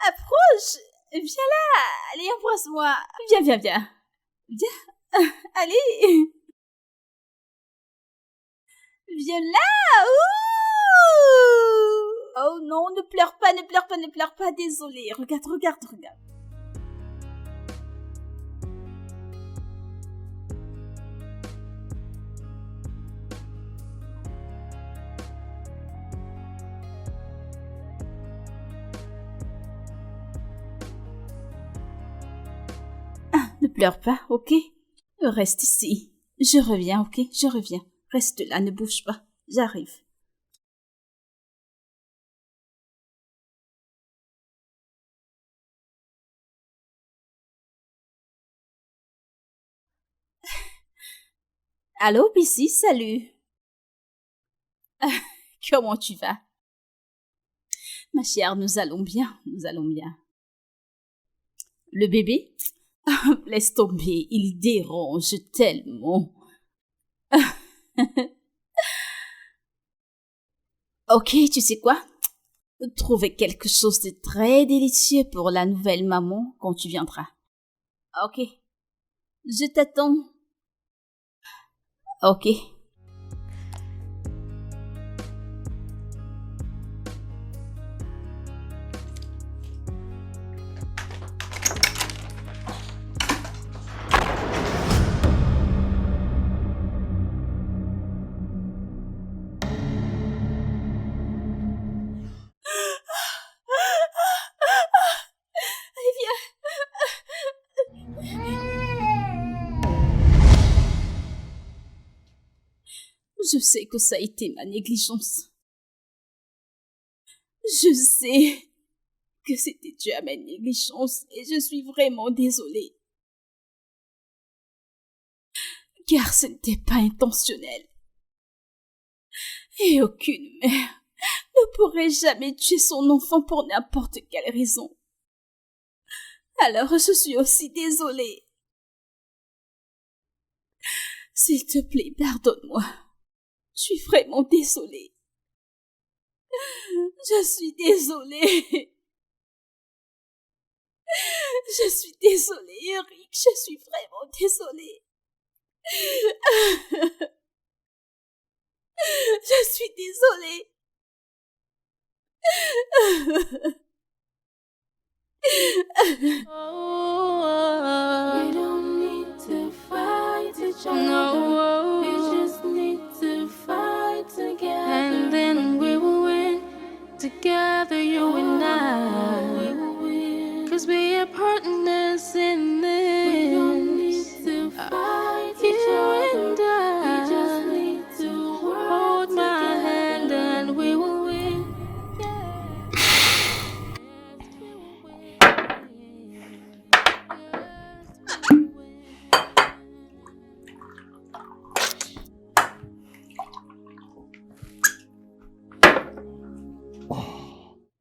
[SPEAKER 1] Approche! Viens là! Allez, embrasse-moi! Viens! Viens! Allez! Viens là! Ouh! Oh non, ne pleure pas, désolée. Regarde. Ne pleure pas, ok? Reste ici. Je reviens, ok? Reste là, ne bouge pas. J'arrive. Allô, Bissy, salut. Comment tu vas? Ma chère, nous allons bien. Le bébé? Laisse tomber, il dérange tellement. Ok, tu sais quoi? Trouver quelque chose de très délicieux pour la nouvelle maman quand tu viendras. Ok. Je t'attends. Ok. Je sais que ça a été ma négligence. Je sais que c'était dû à ma négligence et je suis vraiment désolée. Car ce n'était pas intentionnel. Et aucune mère ne pourrait jamais tuer son enfant pour n'importe quelle raison. Alors je suis aussi désolée. S'il te plaît, pardonne-moi. Je suis vraiment désolée. Je suis désolée. Je suis désolée, Eric. Je suis vraiment désolée. Je suis désolée.
[SPEAKER 3] We don't need to fight each other. No, we just need to fight together. And then we will win together, you and I. We will win. 'Cause we are partners in this. We don't need to fight each other. And I. We just need to hold my hand and we will win.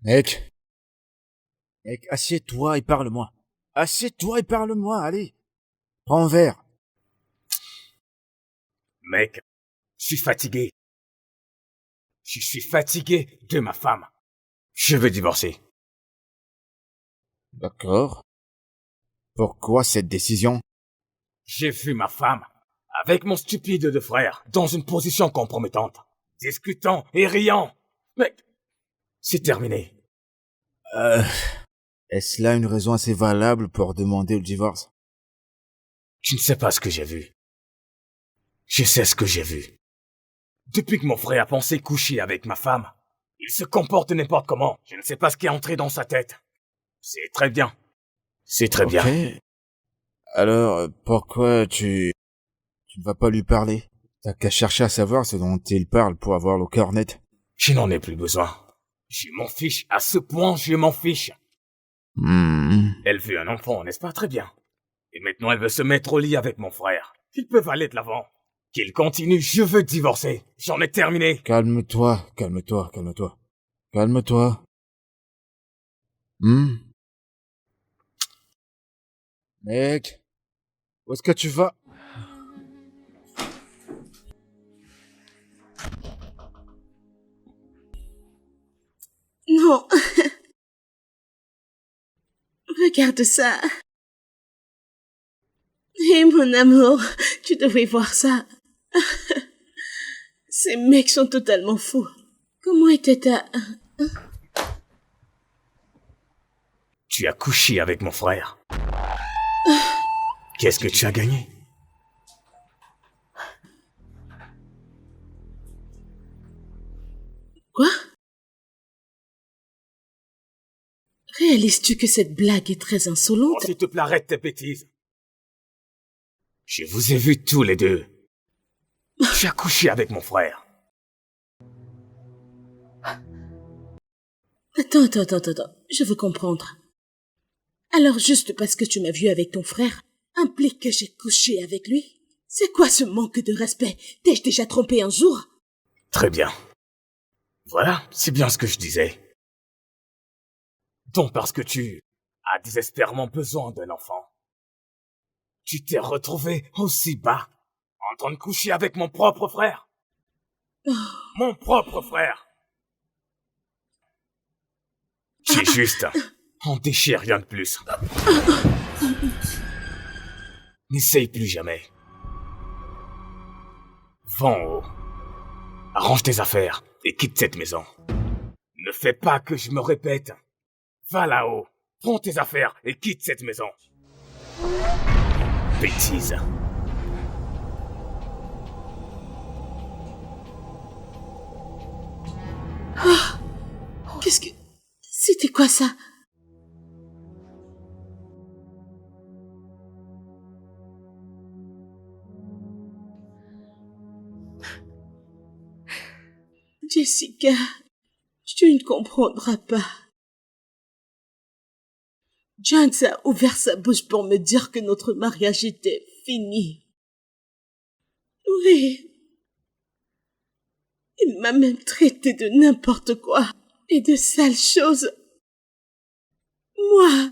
[SPEAKER 2] Mec. Mec, assieds-toi et parle-moi. Assieds-toi et parle-moi, allez. Prends un verre.
[SPEAKER 4] Mec, je suis fatigué. Je suis fatigué de ma femme. Je veux divorcer.
[SPEAKER 2] D'accord. Pourquoi cette décision?
[SPEAKER 4] J'ai vu ma femme, avec mon stupide de frère, dans une position compromettante, discutant et riant. Mec, c'est terminé.
[SPEAKER 2] Est-ce là une raison assez valable pour demander le divorce?
[SPEAKER 4] Tu ne sais pas ce que j'ai vu. Je sais ce que j'ai vu. Depuis que mon frère a pensé coucher avec ma femme, il se comporte n'importe comment. Je ne sais pas ce qui est entré dans sa tête. C'est très bien. C'est très bien.
[SPEAKER 2] Ok. Alors, pourquoi tu ne vas pas lui parler? T'as qu'à chercher à savoir ce dont il parle pour avoir le cœur net.
[SPEAKER 4] Je n'en ai plus besoin. Je m'en fiche. À ce point, je m'en fiche. Elle veut un enfant, n'est-ce pas? Très bien. Et maintenant, elle veut se mettre au lit avec mon frère. Ils peuvent aller de l'avant. Qu'il continue, je veux divorcer. J'en ai terminé.
[SPEAKER 2] Calme-toi, calme-toi, calme-toi. Calme-toi. Mec, où est-ce que tu vas?
[SPEAKER 5] Non. Regarde ça. Hé, mon amour, tu devrais voir ça. Ces mecs sont totalement fous. Comment était ta...
[SPEAKER 4] Tu as couché avec mon frère. Qu'est-ce que tu as gagné?
[SPEAKER 5] Quoi? Réalises-tu que cette blague est très
[SPEAKER 4] Oh,
[SPEAKER 5] insolente?
[SPEAKER 4] s'il te plaît, arrête tes bêtises. Je vous ai vus tous les deux. Tu as couché avec mon frère.
[SPEAKER 5] Attends. Je veux comprendre. Alors juste parce que tu m'as vu avec ton frère, implique que j'ai couché avec lui? C'est quoi ce manque de respect? T'ai-je déjà trompé un jour?
[SPEAKER 4] Très bien. Voilà, c'est bien ce que je disais. Donc parce que tu as désespérément besoin d'un enfant, tu t'es retrouvé aussi bas, en train de coucher avec mon propre frère. Mon propre frère. C'est juste en déchire, rien de plus. N'essaye plus jamais. Va en haut. Arrange tes affaires et quitte cette maison. Ne fais pas que je me répète. Va là-haut. Prends tes affaires et quitte cette maison. Bêtise.
[SPEAKER 5] Qu'est-ce que... C'était quoi ça? Jessica, tu ne comprendras pas. James a ouvert sa bouche pour me dire que notre mariage était fini. Oui. Il m'a même traité de n'importe quoi et de sales choses. Moi,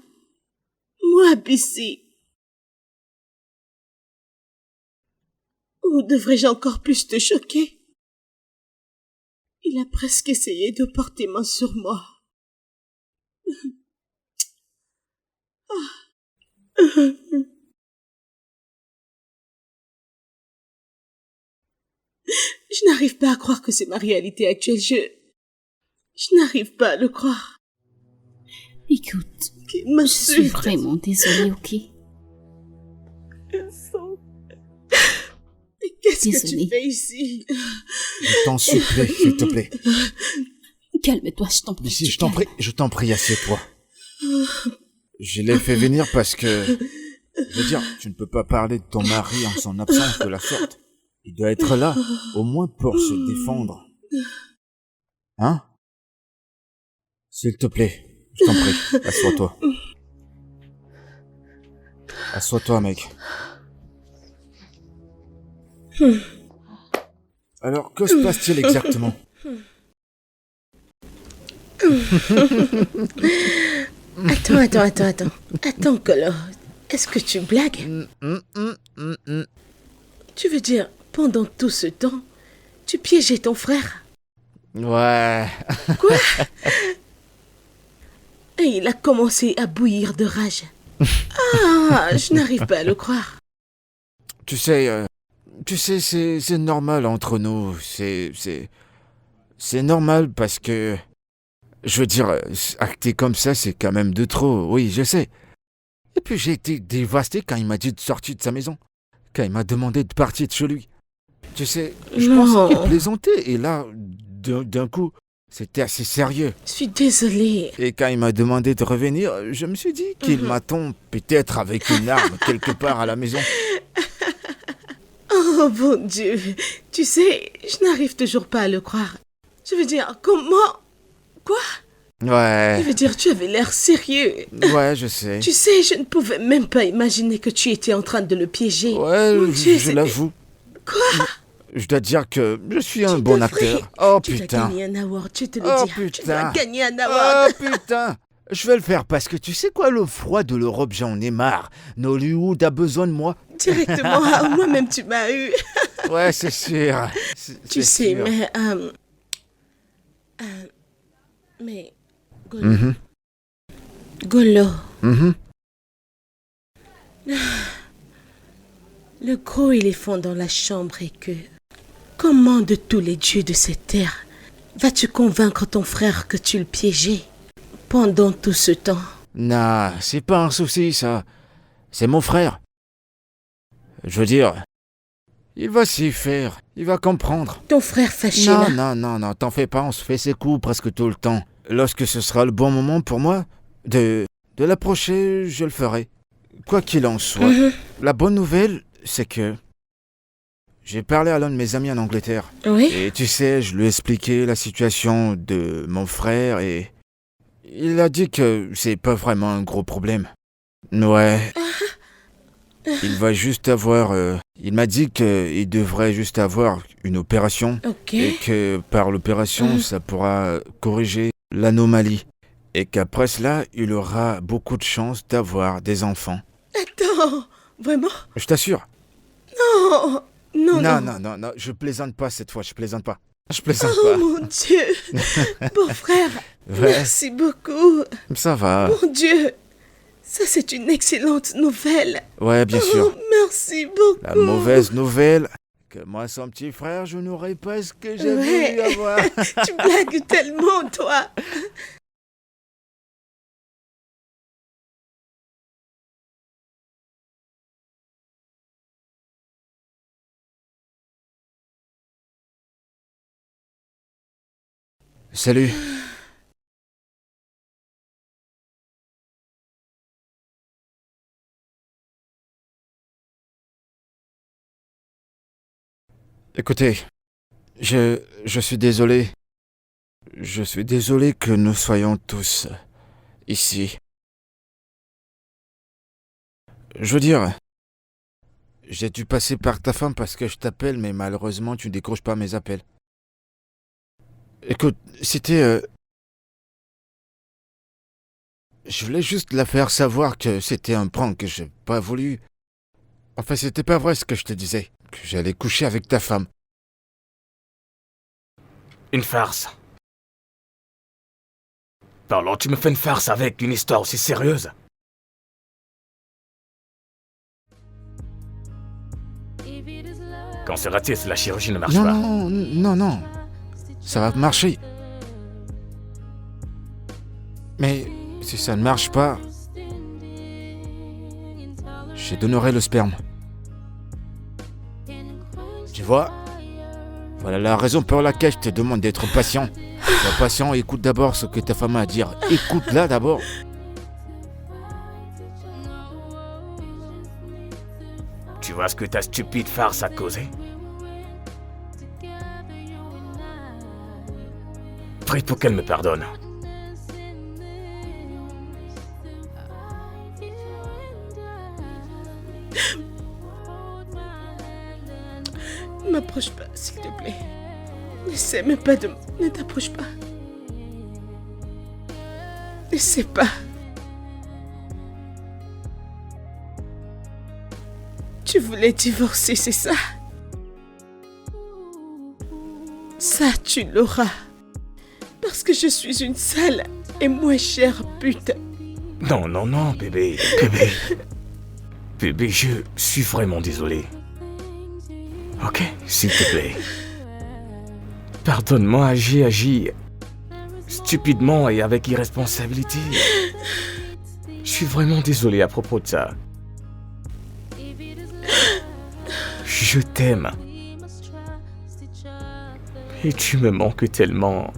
[SPEAKER 5] Bissy. Ou devrais-je encore plus te choquer? Il a presque essayé de porter main sur moi. Je n'arrive pas à croire que c'est ma réalité actuelle. Je n'arrive pas à le croire.
[SPEAKER 1] Écoute,
[SPEAKER 5] Qu'il
[SPEAKER 1] je suis
[SPEAKER 5] m'insulte.
[SPEAKER 1] vraiment désolée, ok?
[SPEAKER 5] Mais qu'est-ce que
[SPEAKER 1] Désolée.
[SPEAKER 5] tu fais ici?
[SPEAKER 2] Je t'en supplie, s'il te plaît.
[SPEAKER 1] Calme-toi, je t'en prie.
[SPEAKER 2] Ici,
[SPEAKER 1] tu calmes.
[SPEAKER 2] je t'en prie, assieds-toi. Je l'ai fait venir parce que... Je veux dire, tu ne peux pas parler de ton mari en son absence de la sorte. Il doit être là, au moins pour se défendre. Hein? S'il te plaît, je t'en prie, assois-toi. Assois-toi, mec. Alors, que se passe-t-il exactement?
[SPEAKER 5] Attends. Attends, Colo. Est-ce que tu blagues? Tu veux dire, pendant tout ce temps, tu piégeais ton frère?
[SPEAKER 2] Ouais.
[SPEAKER 5] Et il a commencé à bouillir de rage. Ah, je n'arrive pas à le croire.
[SPEAKER 2] Tu sais, c'est normal entre nous. C'est normal parce que... Je veux dire, acter comme ça, c'est quand même de trop. Oui, je sais. Et puis j'ai été dévasté quand il m'a dit de sortir de sa maison. Quand il m'a demandé de partir de chez lui. Tu sais, je
[SPEAKER 5] Non.
[SPEAKER 2] pensais qu'il plaisantait. Et là, d'un coup, c'était assez sérieux.
[SPEAKER 5] Je suis désolée.
[SPEAKER 2] Et quand il m'a demandé de revenir, je me suis dit qu'il m'attend peut-être avec une arme quelque part à la maison.
[SPEAKER 5] Oh, bon Dieu. Tu sais, je n'arrive toujours pas à le croire. Je veux dire, comment... Quoi? Je
[SPEAKER 2] Ouais,
[SPEAKER 5] veux dire, tu avais l'air sérieux.
[SPEAKER 2] ouais, je sais.
[SPEAKER 5] Tu sais, je ne pouvais même pas imaginer que tu étais en train de le piéger.
[SPEAKER 2] Ouais,
[SPEAKER 5] Mon Dieu,
[SPEAKER 2] je
[SPEAKER 5] c'était-
[SPEAKER 2] l'avoue.
[SPEAKER 5] Quoi?
[SPEAKER 2] Je dois dire que je suis un
[SPEAKER 5] Tu
[SPEAKER 2] bon
[SPEAKER 5] devrais-
[SPEAKER 2] acteur. Oh
[SPEAKER 5] Tu dois
[SPEAKER 2] putain.
[SPEAKER 5] gagner un award, je te le
[SPEAKER 2] Oh
[SPEAKER 5] dis. Tu
[SPEAKER 2] putain.
[SPEAKER 5] dois gagner un
[SPEAKER 2] Oh
[SPEAKER 5] award.
[SPEAKER 2] putain. Je vais le faire parce que tu sais quoi, le froid de l'Europe, j'en ai marre. Hollywood a besoin de moi.
[SPEAKER 5] Directement, moi-même tu m'as eu.
[SPEAKER 2] Ouais, c'est sûr.
[SPEAKER 5] Tu sais,
[SPEAKER 2] sûr.
[SPEAKER 5] mais Golo. Golo,
[SPEAKER 2] Mhm.
[SPEAKER 5] le gros éléphant dans la chambre est que... Comment de tous les dieux de cette terre vas-tu convaincre ton frère que tu le piégeais pendant tout ce temps?
[SPEAKER 2] Non, c'est pas un souci, ça. C'est mon frère. Je veux dire, il va s'y faire. Il va comprendre.
[SPEAKER 5] Ton frère fâché
[SPEAKER 2] Non,
[SPEAKER 5] là?
[SPEAKER 2] non, t'en fais pas, on se fait ses coups presque tout le temps. Lorsque ce sera le bon moment pour moi de l'approcher, je le ferai. Quoi qu'il en soit, la bonne nouvelle, c'est que j'ai parlé à l'un de mes amis en Angleterre.
[SPEAKER 5] Oui?
[SPEAKER 2] Et tu sais, je lui ai expliqué la situation de mon frère et il a dit que c'est pas vraiment un gros problème. Ouais. Il va juste avoir... il m'a dit qu'il devrait juste avoir une opération
[SPEAKER 5] Ok.
[SPEAKER 2] et que par l'opération, ça pourra corriger l'anomalie. Et qu'après cela, il aura beaucoup de chances d'avoir des enfants.
[SPEAKER 5] Attends, vraiment?
[SPEAKER 2] Je t'assure.
[SPEAKER 5] Non, non, non.
[SPEAKER 2] Non, je plaisante pas cette fois, je plaisante pas. Je plaisante
[SPEAKER 5] Oh
[SPEAKER 2] pas.
[SPEAKER 5] mon Dieu. Bon frère,
[SPEAKER 2] Ouais.
[SPEAKER 5] merci beaucoup.
[SPEAKER 2] Ça va.
[SPEAKER 5] Mon Dieu, ça c'est une excellente nouvelle.
[SPEAKER 2] Ouais, bien
[SPEAKER 5] Oh,
[SPEAKER 2] sûr.
[SPEAKER 5] merci beaucoup.
[SPEAKER 2] La mauvaise nouvelle, que moi, son petit frère, je n'aurais pas ce que j'ai
[SPEAKER 5] Ouais.
[SPEAKER 2] voulu avoir.
[SPEAKER 5] Tu blagues tellement, toi.
[SPEAKER 2] Salut. Écoutez, je suis désolé. Je suis désolé que nous soyons tous ici. Je veux dire, j'ai dû passer par ta femme parce que je t'appelle, mais malheureusement, tu ne décroches pas mes appels. Écoute, c'était... Je voulais juste la faire savoir que c'était un prank, que j'ai pas voulu... Enfin, c'était pas vrai ce que je te disais, que j'allais coucher avec ta femme.
[SPEAKER 4] Une farce. Pardon, tu me fais une farce avec une histoire aussi sérieuse? Quand c'est raté, si la chirurgie ne marche
[SPEAKER 2] Non,
[SPEAKER 4] pas.
[SPEAKER 2] non, ça va marcher. Mais si ça ne marche pas, je donnerai le sperme. Tu vois? Voilà la raison pour laquelle je te demande d'être patient. Sois patient et écoute d'abord ce que ta femme a à dire. Écoute-la d'abord.
[SPEAKER 4] Tu vois ce que ta stupide farce a causé? Prie pour qu'elle me pardonne.
[SPEAKER 5] Ne m'approche pas, s'il te plaît. N'essaie même pas de... Ne t'approche pas. N'essaie pas. Tu voulais divorcer, c'est ça? Ça, tu l'auras. Parce que je suis une sale et moins chère pute.
[SPEAKER 4] Non, bébé. Bébé, je suis vraiment désolé. Ok, s'il te plaît. Pardonne-moi, j'ai agi stupidement et avec irresponsabilité. Je suis vraiment désolé à propos de ça. Je t'aime. Et tu me manques tellement.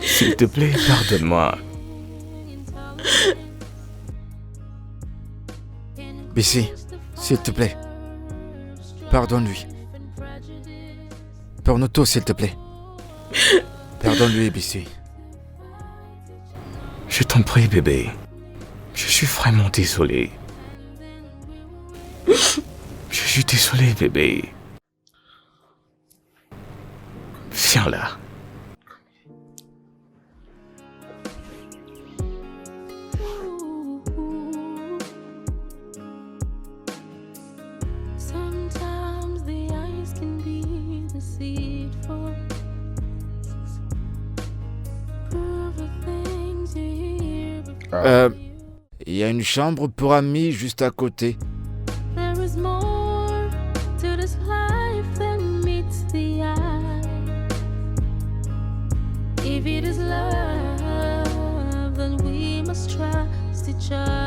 [SPEAKER 4] S'il te plaît, pardonne-moi.
[SPEAKER 2] BC, s'il te plaît. Pardonne-lui. Pardonne-toi, s'il te plaît. Pardonne-lui, BC.
[SPEAKER 4] Je t'en prie, bébé. Je suis vraiment désolé. Je suis désolé, bébé. Viens là.
[SPEAKER 3] Sometimes the eyes can be deceitful. Prove the things you hear before.
[SPEAKER 2] Il y a une chambre pour amis juste à côté.
[SPEAKER 3] There is more to this life than meets the eye. If it is love, then we must trust each other.